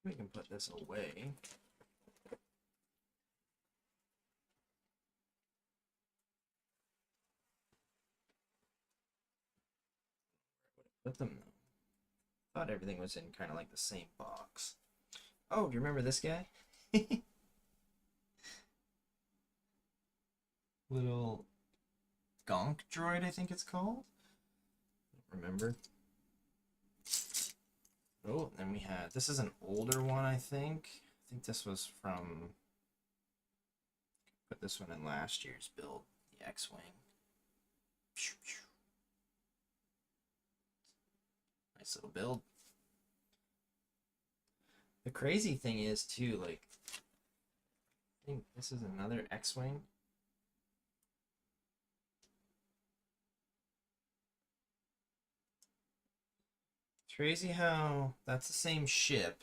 We can put this away. Put them though. Thought everything was in kind of like the same box. Oh, do you remember this guy? Little Gonk droid, I think it's called. Don't remember. Oh, then we had, this is an older one, I think. I think this was from, put this one in last year's build, the X-Wing. Nice little build. The crazy thing is too, like, I think this is another X-Wing. It's crazy how that's the same ship,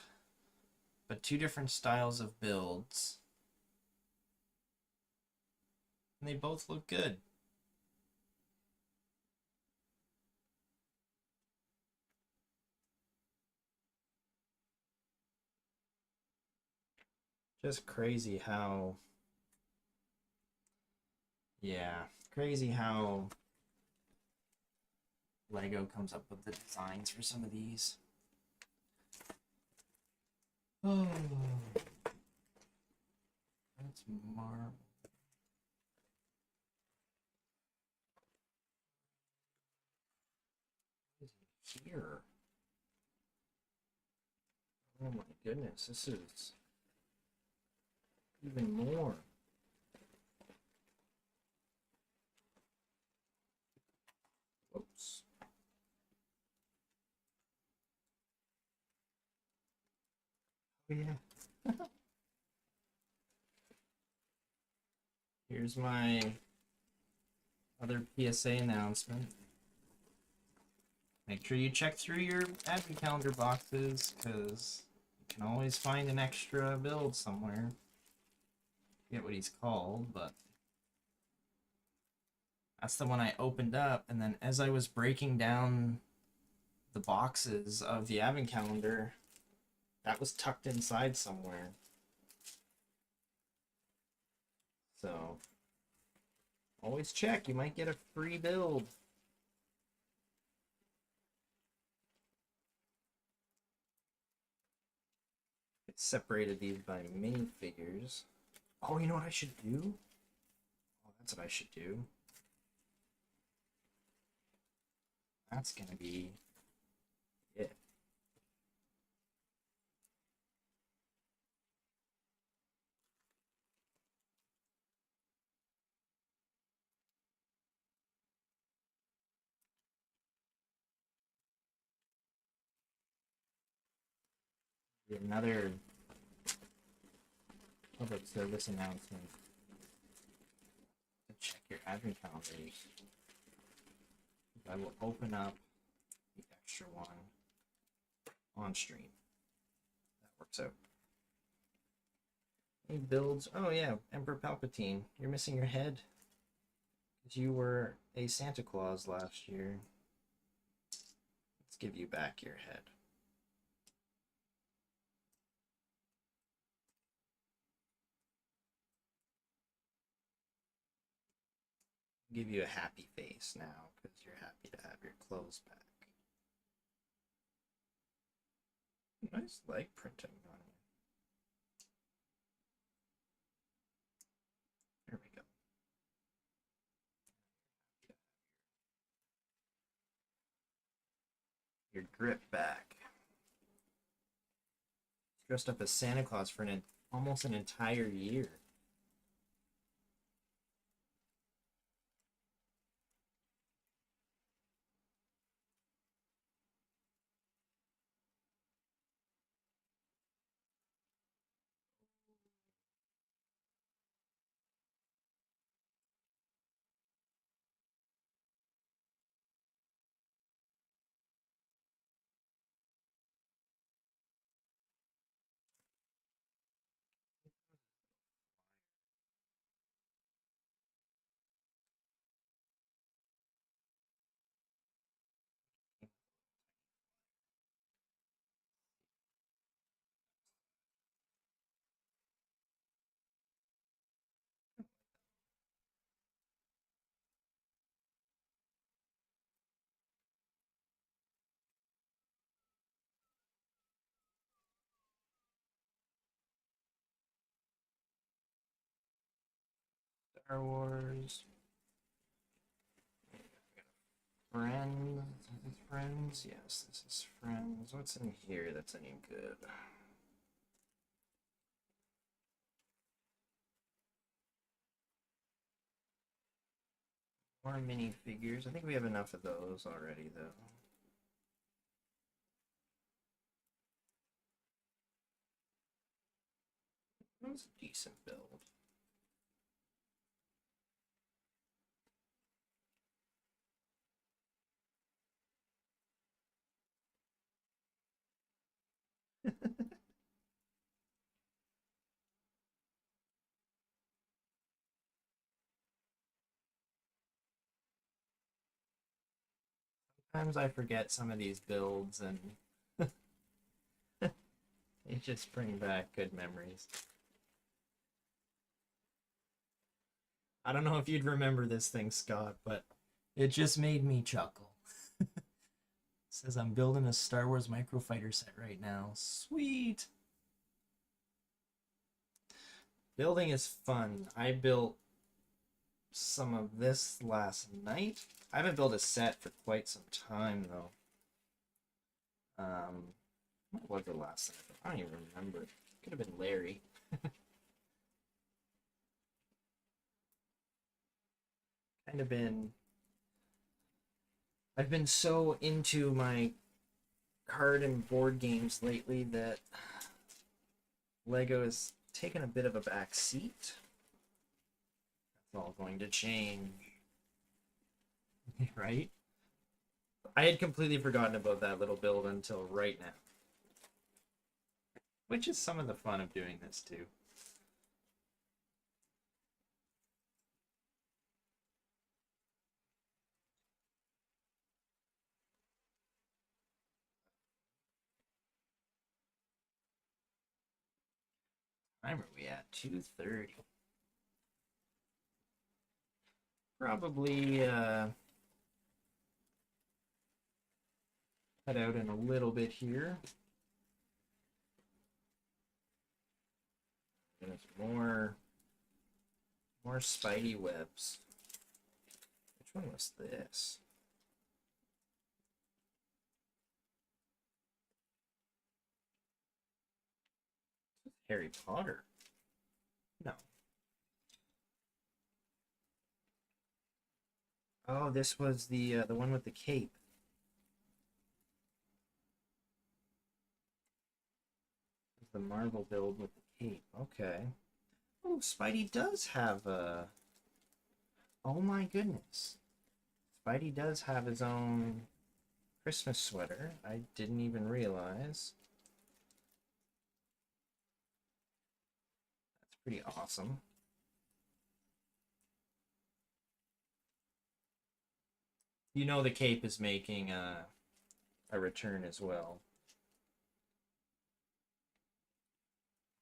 but 2 different styles of builds. And they both look good. Just crazy how, yeah, crazy how Lego comes up with the designs for some of these. Oh, that's marble. What is here? Oh my goodness, this is even more. Whoops. Oh yeah. Here's my other PSA announcement. Make sure you check through your advent calendar boxes, because you can always find an extra build somewhere. Forget what he's called, but that's the one I opened up, and then as I was breaking down the boxes of the advent calendar, that was tucked inside somewhere. So always check, you might get a free build. separated these by minifigures. Oh, you know what I should do? Oh, that's what I should do. That's gonna be it. Another public service announcement to check your advent calendars. I will open up the extra one on stream. That works out. Any builds? Oh yeah, Emperor Palpatine. You're missing your head. Because you were a Santa Claus last year. Let's give you back your head. Give you a happy face now because you're happy to have your clothes back. Nice leg printing on you. There we go. Your grip back. Dressed up as Santa Claus for almost an entire year. Star Wars. Friends. Is this Friends? Yes, this is Friends. What's in here that's any good? More minifigures. I think we have enough of those already, though. That was a decent build. Sometimes I forget some of these builds and they just bring back good memories. I don't know if you'd remember this thing, Scott, but it just made me chuckle. It says I'm building a Star Wars microfighter set right now. Sweet. Building is fun. I built some of this last night. I haven't built a set for quite some time though. What was the last set? I don't even remember. It could have been Larry. Kind of been. I've been so into my card and board games lately that Lego has taken a bit of a back seat. That's all going to change. Right? I had completely forgotten about that little build until right now. Which is some of the fun of doing this too. Time are we at? 2:30. Probably head out in a little bit here. goodness, more Spidey webs. Which one was this? Harry Potter. No. Oh, this was the one with the cape. The Marvel build with the cape. Okay. Oh, Spidey does have a. Oh my goodness. Spidey does have his own Christmas sweater. I didn't even realize. That's pretty awesome. You know the cape is making a return as well.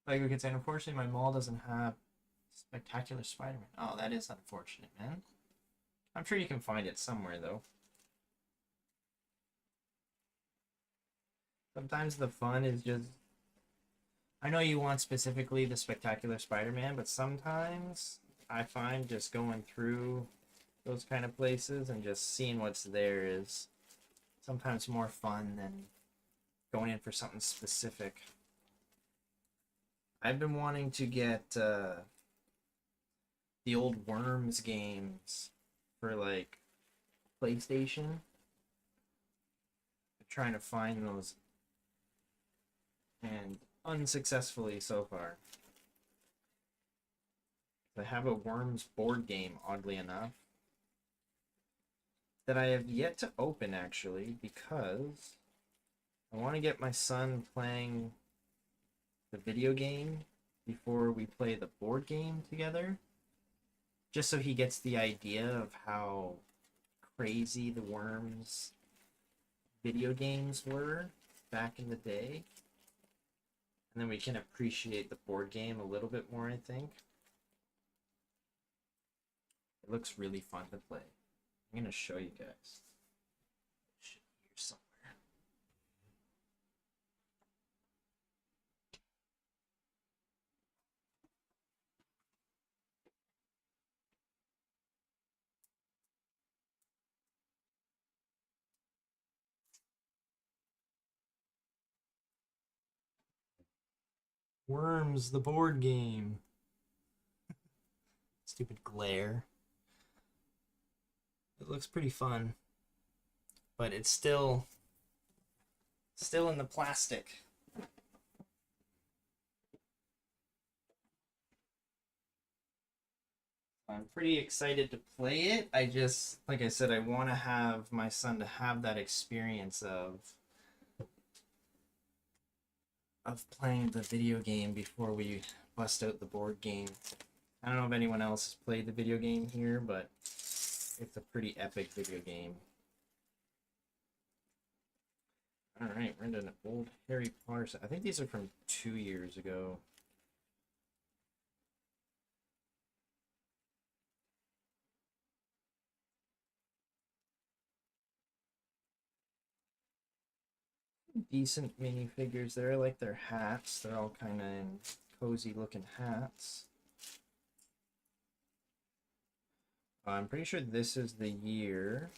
Like we could say, unfortunately, my mall doesn't have Spectacular Spider-Man. Oh, that is unfortunate, man. I'm sure you can find it somewhere, though. Sometimes the fun is just... I know you want specifically the Spectacular Spider-Man, but sometimes I find just going through those kind of places and just seeing what's there is sometimes more fun than going in for something specific. I've been wanting to get the old Worms games for like PlayStation. I'm trying to find those and unsuccessfully so far. I have a Worms board game, oddly enough, that I have yet to open actually because I want to get my son playing the video game before we play the board game together, just so he gets the idea of how crazy the Worms video games were back in the day, and then we can appreciate the board game a little bit more. I think it looks really fun to play. I'm gonna show you guys. It should be here somewhere. Worms, the board game. Stupid glare. It looks pretty fun, but it's still in the plastic. I'm pretty excited to play it. I just, like I said, I want to have my son to have that experience of playing the video game before we bust out the board game. I don't know if anyone else has played the video game here, but it's a pretty epic video game. Alright, we're into an old Harry Potter set. I think these are from 2 years ago. Decent minifigures there. I like their hats. They're all kind of in cozy looking hats. I'm pretty sure this is the year.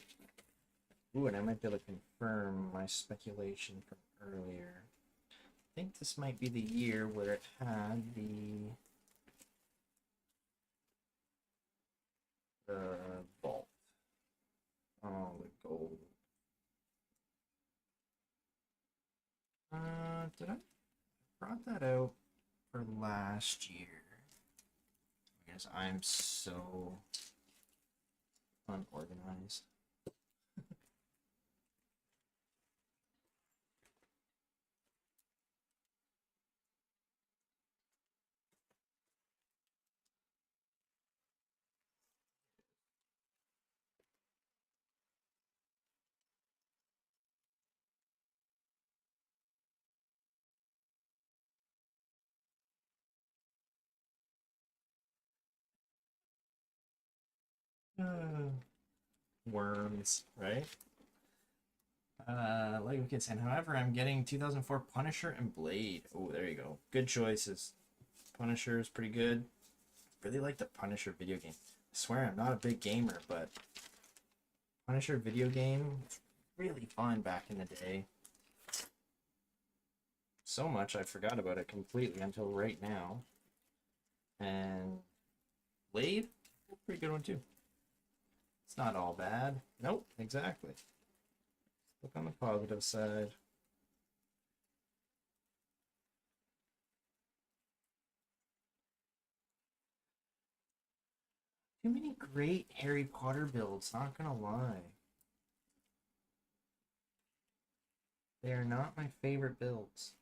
Ooh, and I might be able to confirm my speculation from earlier. I think this might be the year where it had the vault. Oh, the gold. Did I brought that out for last year? Because I'm so unorganized. Worms, right? Like we can say, however, I'm getting 2004 Punisher and Blade. Oh, there you go. Good choices. Punisher is pretty good. Really like the Punisher video game. I swear I'm not a big gamer, but Punisher video game, really fun back in the day. So much I forgot about it completely until right now. And Blade, pretty good one too. It's not all bad. Nope, exactly. Look on the positive side. Too many great Harry Potter builds, not gonna lie. They are not my favorite builds.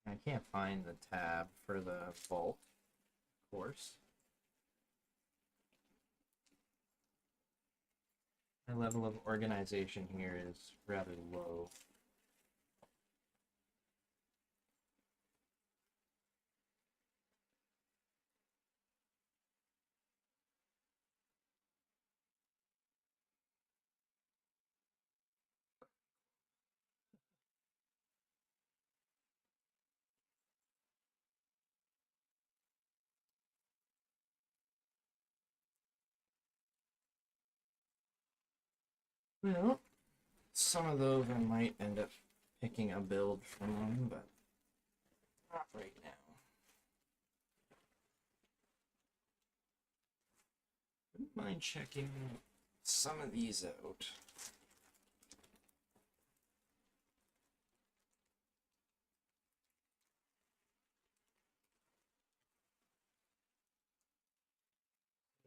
I can't find the tab for the vault, of course. My level of organization here is rather low. Well, some of those I might end up picking a build from them, but not right now. Wouldn't mind checking some of these out.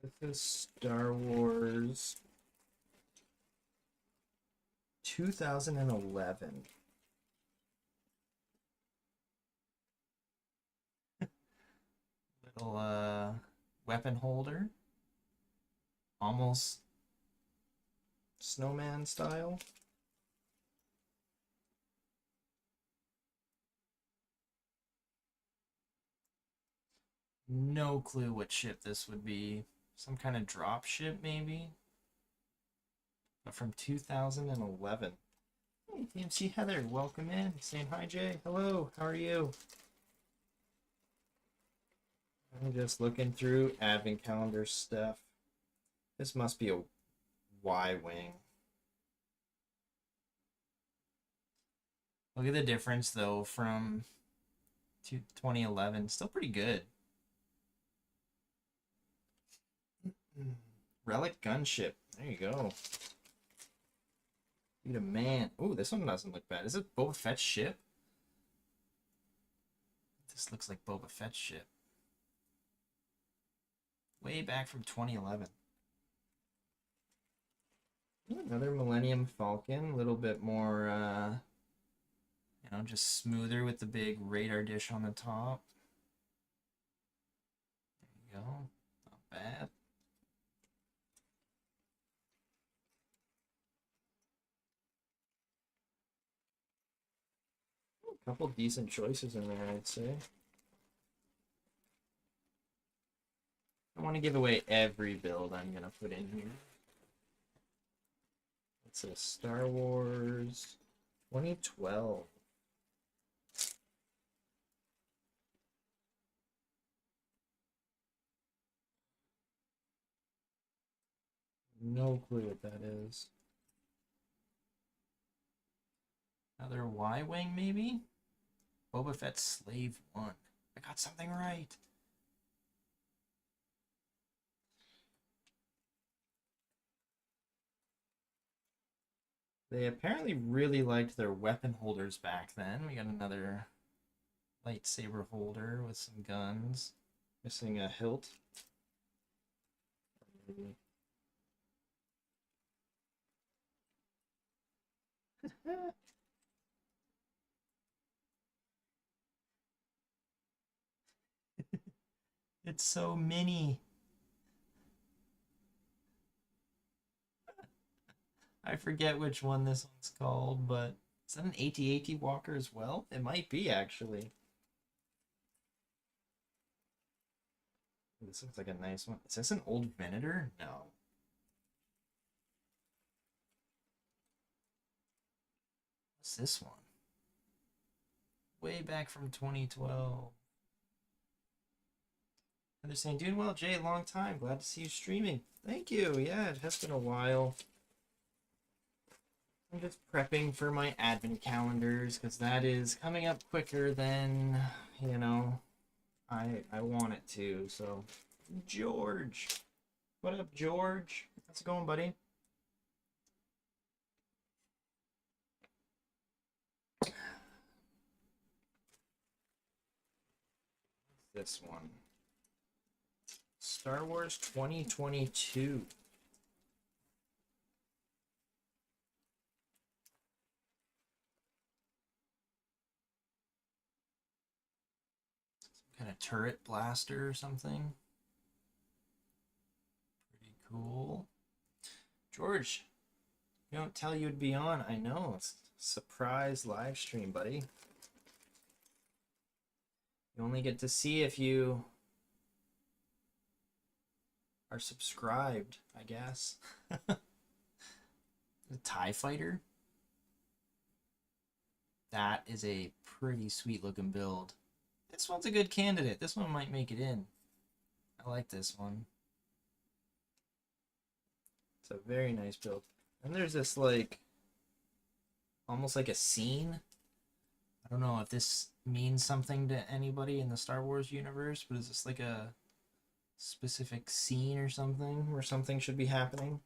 This is Star Wars 2011. Little weapon holder. Almost snowman style. No clue what ship this would be. Some kind of drop ship, maybe? But from 2011. Hey, DMC Heather, welcome in. Saying hi, Jay. Hello, how are you? I'm just looking through advent calendar stuff. This must be a Y-wing. Look at the difference, though, from 2011. Still pretty good. Relic gunship. There you go. Need a man. Oh, this one doesn't look bad. Is it Boba Fett's ship? This looks like Boba Fett's ship. Way back from 2011. Another Millennium Falcon. A little bit more, you know, just smoother with the big radar dish on the top. There you go. Not bad. A couple decent choices in there, I'd say. I want to give away every build I'm going to put in here. It's a Star Wars 2012. No clue what that is. Another Y-Wing, maybe? Boba Fett Slave 1. I got something right. They apparently really liked their weapon holders back then. We got another lightsaber holder with some guns. Missing a hilt. It's so mini. I forget which one this one's called, but is that an AT-AT walker as well? It might be, actually. This looks like a nice one. Is this an old Venator? No. What's this one? Way back from 2012. And they're saying, doing well, Jay, long time. Glad to see you streaming. Thank you. Yeah, it has been a while. I'm just prepping for my advent calendars because that is coming up quicker than, you know, I want it to. So, George. What up, George? How's it going, buddy? This one. Star Wars 2022. Some kind of turret blaster or something. Pretty cool. George, you don't tell you'd be on. I know. It's a surprise live stream, buddy. You only get to see if you are subscribed, I guess. The TIE Fighter. That is a pretty sweet looking build. This one's a good candidate. This one might make it in. I like this one. It's a very nice build. And there's this like, almost like a scene. I don't know if this means something to anybody in the Star Wars universe, but is this like a specific scene or something where something should be happening?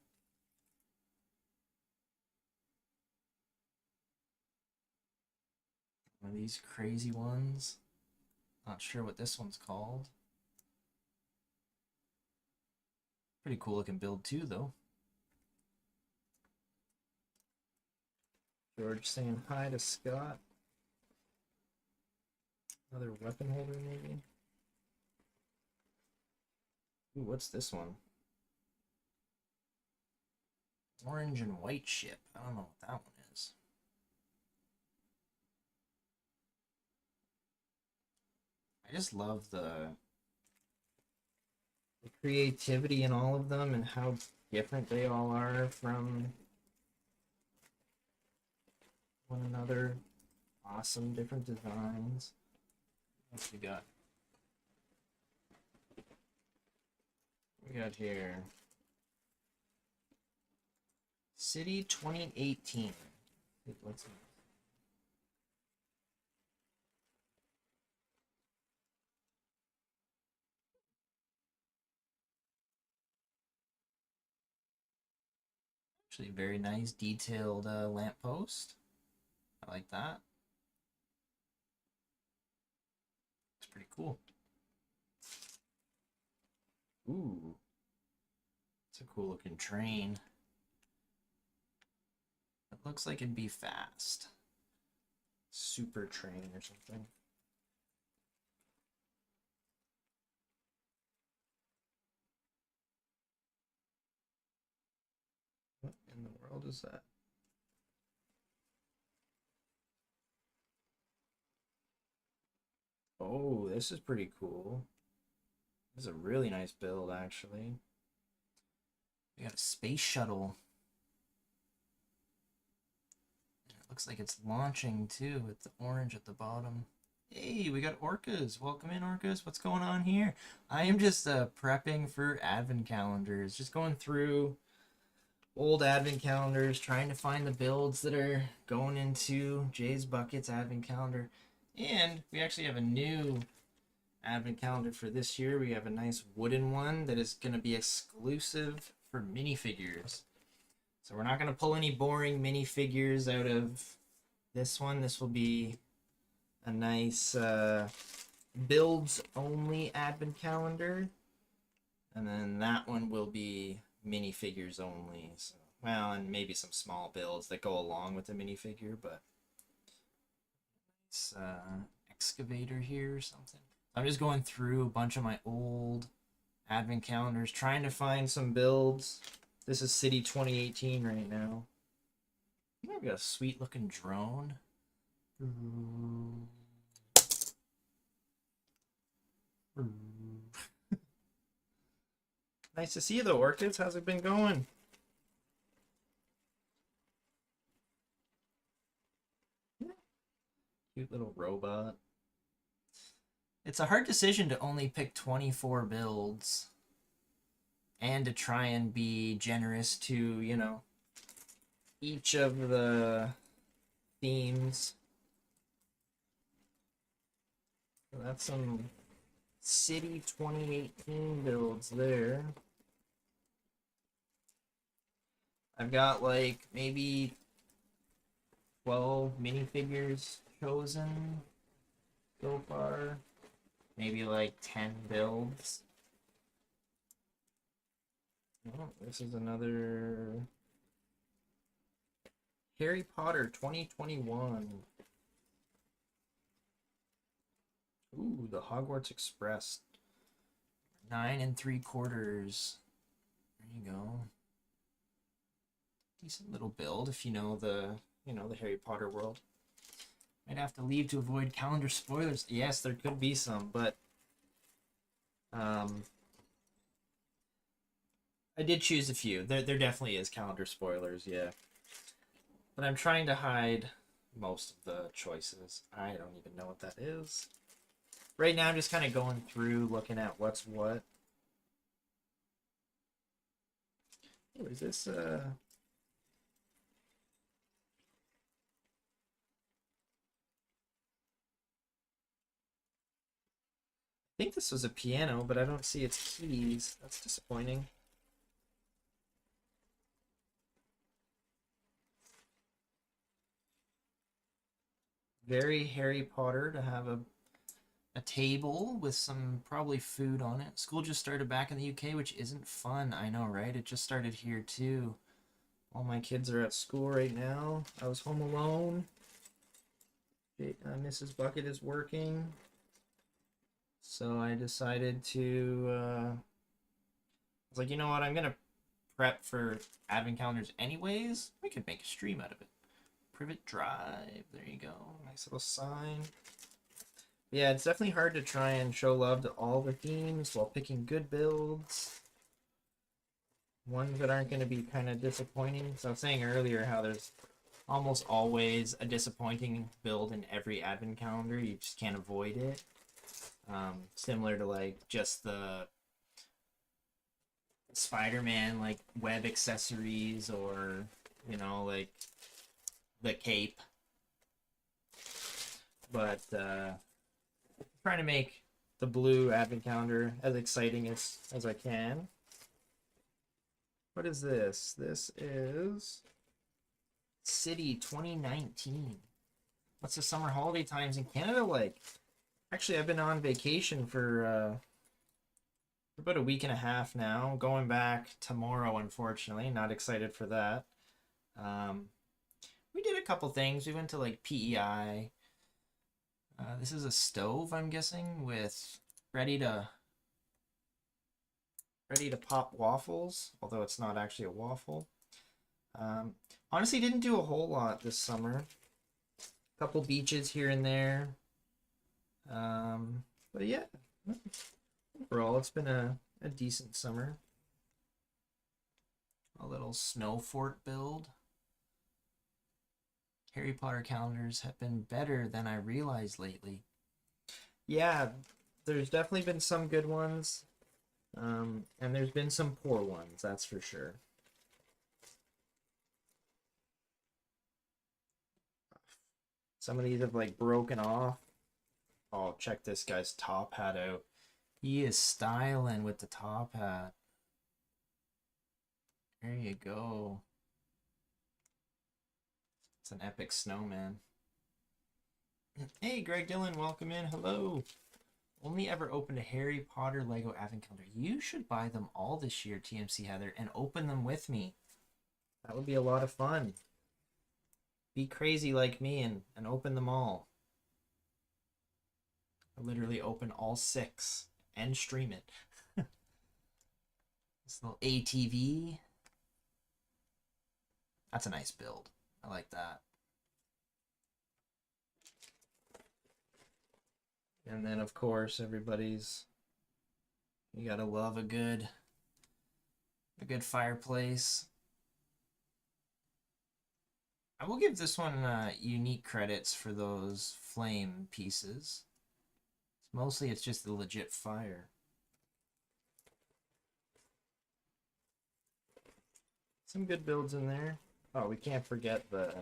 One of these crazy ones. Not sure what this one's called. Pretty cool looking build too, though. George saying hi to Scott. Another weapon holder, maybe. Ooh, what's this one? Orange and white ship. I don't know what that one is. I just love the creativity in all of them and how different they all are from one another. Awesome, different designs. What we got? What we got here? City 2018. What's it? Actually, very nice detailed lamppost. I like that. It's pretty cool. Ooh. It's a cool looking train. It looks like it'd be fast. Super train or something. What in the world is that? Oh, this is pretty cool. This is a really nice build, actually. We got a space shuttle. It looks like it's launching too with the orange at the bottom. Hey, we got orcas. Welcome in, orcas. What's going on here? I am just prepping for advent calendars. Just going through old advent calendars, trying to find the builds that are going into Jay's Buckets advent calendar. And we actually have a new advent calendar for this year. We have a nice wooden one that is going to be exclusive for minifigures. So we're not going to pull any boring minifigures out of this one. This will be a nice builds only advent calendar. And then that one will be minifigures only. So, well, and maybe some small builds that go along with the minifigure, but it's excavator here or something. I'm just going through a bunch of my old advent calendars, trying to find some builds. This is City 2018 right now. We got a sweet looking drone. Nice to see you though, Orchids. How's it been going? Cute little robot. It's a hard decision to only pick 24 builds and to try and be generous to, you know, each of the themes. So that's some City 2018 builds there. I've got like maybe 12 minifigures chosen so far. Maybe like 10 builds. Oh, this is another Harry Potter 2021. Ooh, the Hogwarts Express. 9 3/4. There you go. Decent little build if you know the Harry Potter world. Might have to leave to avoid calendar spoilers. Yes, there could be some, but I did choose a few. There definitely is calendar spoilers, yeah. But I'm trying to hide most of the choices. I don't even know what that is. Right now, I'm just kind of going through, looking at what's what. Oh, is this I think this was a piano, but I don't see its keys. That's disappointing. Very Harry Potter to have a table with some probably food on it. School just started back in the UK, which isn't fun. I know, right? It just started here too. All my kids are at school right now. I was home alone. Mrs. Bucket is working. So I decided to, I was like, you know what? I'm going to prep for advent calendars anyways. We could make a stream out of it. Privet Drive. There you go. Nice little sign. Yeah, it's definitely hard to try and show love to all the themes while picking good builds. Ones that aren't going to be kind of disappointing. So I was saying earlier how there's almost always a disappointing build in every advent calendar. You just can't avoid it. Similar to like just the Spider-Man like web accessories, or you know, like the cape. But trying to make the blue advent calendar as exciting as I can. What is this? This is City 2019. What's the summer holiday times in Canada like? Actually, I've been on vacation for about a week and a half now. Going back tomorrow, unfortunately. Not excited for that. We did a couple things. We went to like PEI. This is a stove, I'm guessing, with ready to pop waffles, although it's not actually a waffle. Honestly, didn't do a whole lot this summer. Couple beaches here and there. But yeah, overall, it's been a decent summer. A little snow fort build. Harry Potter calendars have been better than I realized lately. Yeah, there's definitely been some good ones. And there's been some poor ones, that's for sure. Some of these have like broken off. Oh, check this guy's top hat out. He is styling with the top hat. There you go. It's an epic snowman. Hey, Greg Dillon, welcome in. Hello. Only ever opened a Harry Potter Lego advent calendar. You should buy them all this year, TMC Heather, and open them with me. That would be a lot of fun. Be crazy like me and open them all. I literally open all 6 and stream it. This little ATV. That's a nice build. I like that. And then, of course, you gotta love a good fireplace. I will give this one unique credits for those flame pieces. Mostly it's just the legit fire. Some good builds in there. Oh, we can't forget the...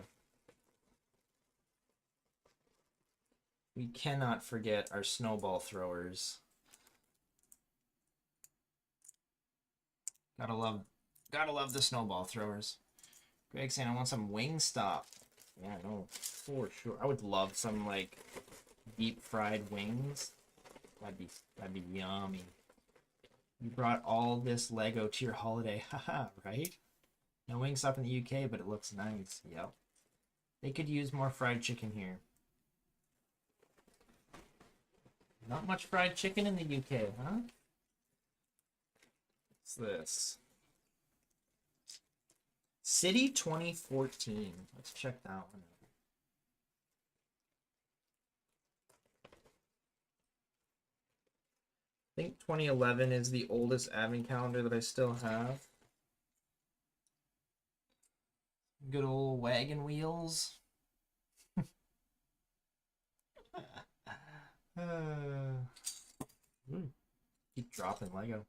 We cannot forget our snowball throwers. Gotta love the snowball throwers. Greg saying I want some Wingstop. Yeah, no, for sure. I would love some like deep fried wings. That'd be yummy. You brought all this Lego to your holiday, haha, right? No Wingstop in the UK, but it looks nice. Yep. They could use more fried chicken here. Not much fried chicken in the UK, huh? What's this? City 2014. Let's check that one out. I think 2011 is the oldest advent calendar that I still have. Good old wagon wheels. Keep dropping Lego.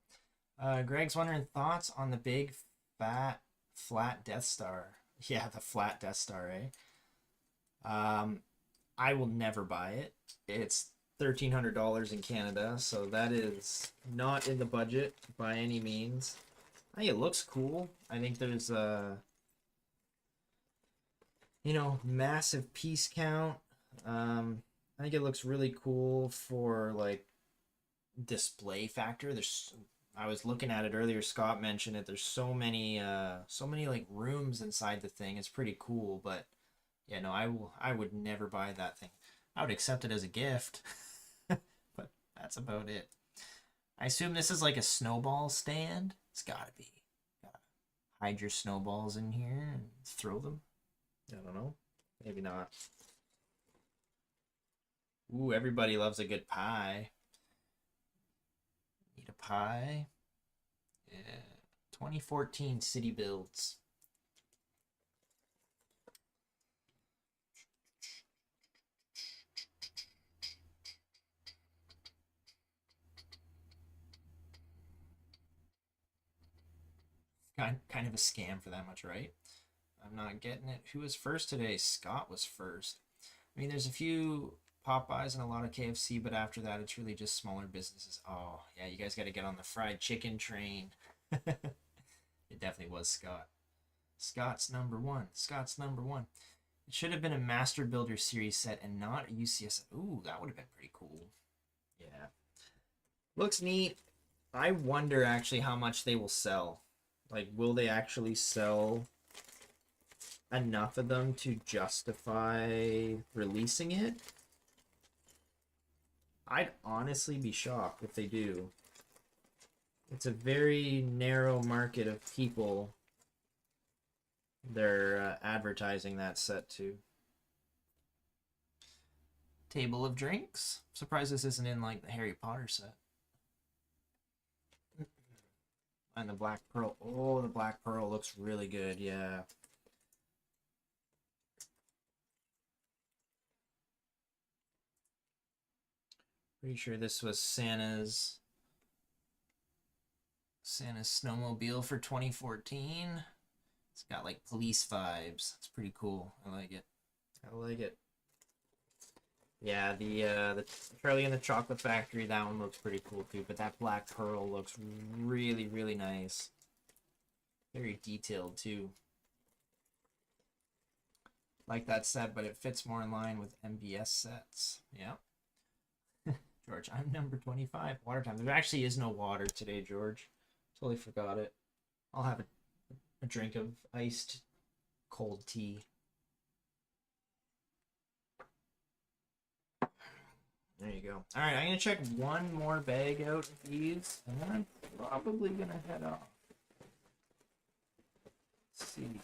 Greg's wondering thoughts on the big, fat, flat Death Star. Yeah, the flat Death Star, eh? I will never buy it. It's $1,300 in Canada, so that is not in the budget by any means. I think it looks cool. I think there's a, you know, massive piece count. I think it looks really cool for like display factor. I was looking at it earlier. Scott mentioned it. There's so many like rooms inside the thing. It's pretty cool, but yeah, no, I would never buy that thing. I would accept it as a gift, but that's about it. I assume this is like a snowball stand. It's gotta be. Gotta hide your snowballs in here and throw them. I don't know. Maybe not. Ooh, everybody loves a good pie. Need a pie? Yeah. 2014 city builds. Kind of a scam for that much, right? I'm not getting it. Who was first today? Scott was first. I mean, there's a few Popeyes and a lot of KFC, but after that, it's really just smaller businesses. Oh, yeah, you guys got to get on the fried chicken train. It definitely was Scott. Scott's number one. Scott's number one. It should have been a Master Builder series set and not a UCS. Ooh, that would have been pretty cool. Yeah. Looks neat. I wonder actually how much they will sell. Like, will they actually sell enough of them to justify releasing it? I'd honestly be shocked if they do. It's a very narrow market of people they're advertising that set to. Table of Drinks. Surprised this isn't in like the Harry Potter set. And the Black Pearl. Oh, the Black Pearl looks really good. Yeah. Pretty sure this was Santa's snowmobile for 2014. It's got like police vibes. It's pretty cool. I like it. I like it. Yeah, the Charlie and the Chocolate Factory, that one looks pretty cool too, but that Black Pearl looks really, really nice. Very detailed too. Like that set, but it fits more in line with MBS sets. Yeah. George, I'm number 25. Water time. There actually is no water today, George. Totally forgot it. I'll have a drink of iced cold tea. There you go. All right, I'm going to check one more bag out of these, and then I'm probably going to head off. Let's see.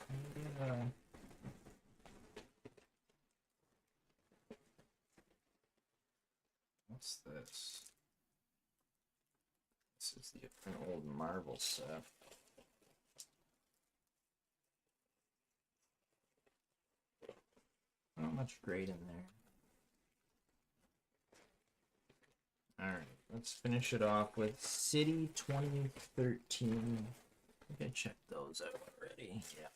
What's this? This is an old Marvel set. not much great in there. Alright, let's finish it off with City 2013. I think I checked those out already. Yeah.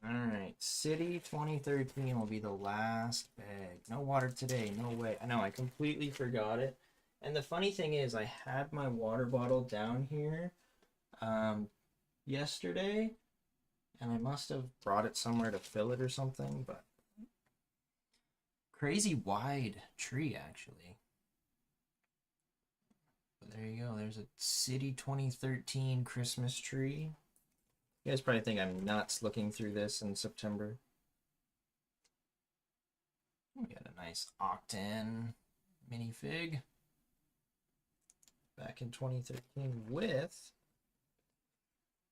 Alright, City 2013 will be the last bag. No water today, no way. I know, I completely forgot it. And the funny thing is, I had my water bottle down here yesterday, and I must have brought it somewhere to fill it or something, but crazy wide tree, actually. But there you go, there's a City 2013 Christmas tree. You guys probably think I'm nuts looking through this in September. We got a nice Octan minifig back in 2013 with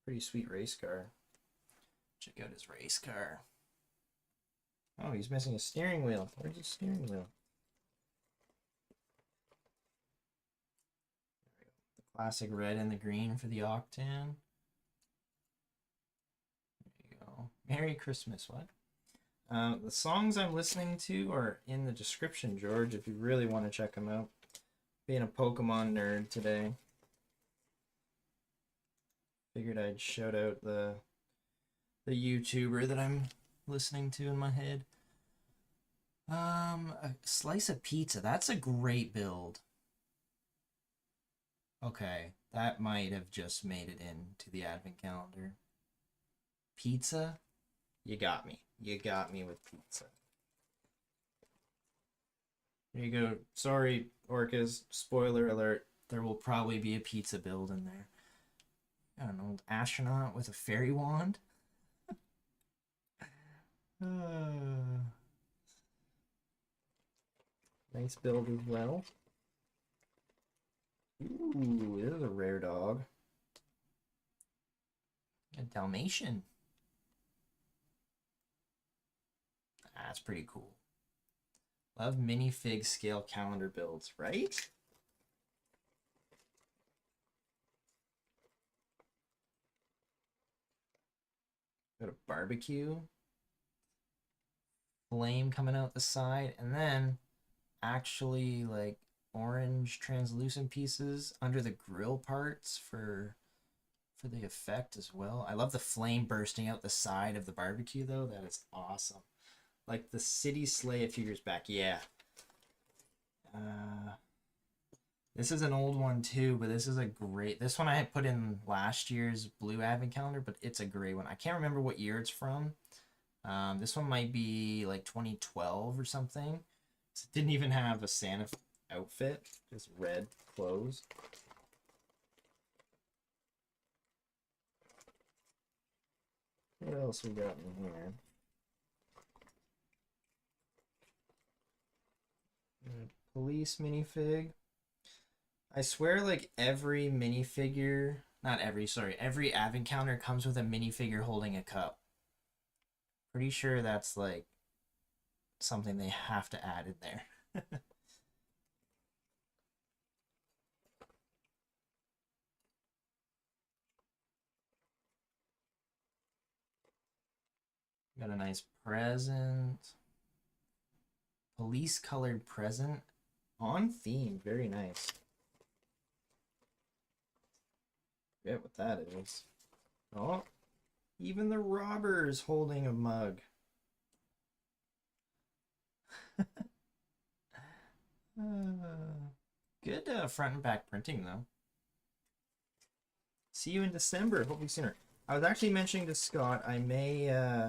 pretty sweet race car. Check out his race car. Oh, he's missing a steering wheel. Where's his steering wheel? The classic red and the green for the Octan. Merry Christmas, what? The songs I'm listening to are in the description, George, if you really want to check them out. Being a Pokemon nerd today, figured I'd shout out the YouTuber that I'm listening to in my head. A slice of pizza, that's a great build. Okay, that might have just made it into the advent calendar. Pizza? You got me. You got me with pizza. There you go. Sorry, Orcas. Spoiler alert. There will probably be a pizza build in there. Got an old astronaut with a fairy wand. Nice build as well. Ooh, this is a rare dog. A Dalmatian. That's pretty cool. Love minifig scale calendar builds, right? Got a barbecue. Flame coming out the side, and then actually like orange translucent pieces under the grill parts for the effect as well. I love the flame bursting out the side of the barbecue though. That is awesome. Like the city sleigh a few years back. Yeah. This is an old one too, but this is a great... This one I had put in last year's blue advent calendar, but it's a great one. I can't remember what year it's from. This one might be like 2012 or something. It didn't even have a Santa outfit, just red clothes. What else we got in here? Police minifig. I swear like every minifigure, not every, sorry, every advent calendar comes with a minifigure holding a cup. Pretty sure that's like something they have to add in there. Got a nice present. Police colored present. On theme. Very nice. Forget what that is. Oh, even the robber is holding a mug. Good front and back printing though. See you in December, hopefully sooner. I was actually mentioning to Scott I may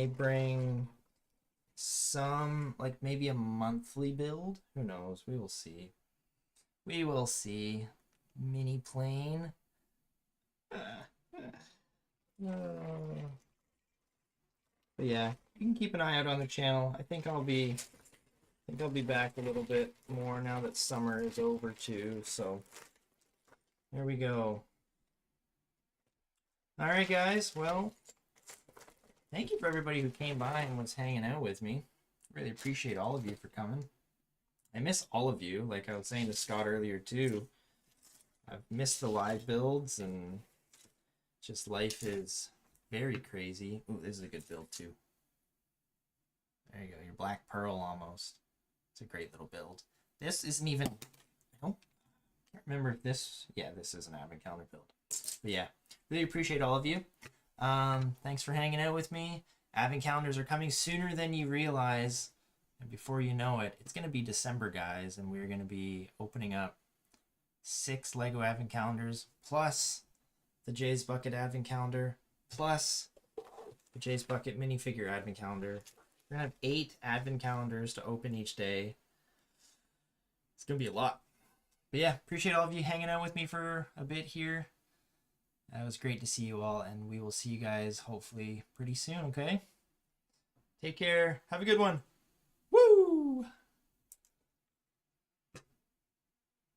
bring some, like maybe a monthly build. Who knows? We will see. We will see. Mini plane. But yeah, you can keep an eye out on the channel. I think I'll be back a little bit more now that summer is over too. So there we go. All right, guys. Well, thank you for everybody who came by and was hanging out with me. Really appreciate all of you for coming. I miss all of you. Like I was saying to Scott earlier too. I've missed the live builds, and just life is very crazy. Ooh, this is a good build too. There you go, your Black Pearl almost. It's a great little build. This isn't even, I don't can't remember if this, yeah, this is an Advent calendar build. But yeah, really appreciate all of you. Thanks for hanging out with me. Advent calendars are coming sooner than you realize. And before you know it, it's going to be December, guys, and we're going to be opening up 6 Lego Advent calendars, plus the Jay's Bucket Advent calendar, plus the Jay's Bucket minifigure Advent calendar. We're going to have 8 Advent calendars to open each day. It's going to be a lot. But yeah, appreciate all of you hanging out with me for a bit here. It was great to see you all, and we will see you guys hopefully pretty soon, okay? Take care. Have a good one.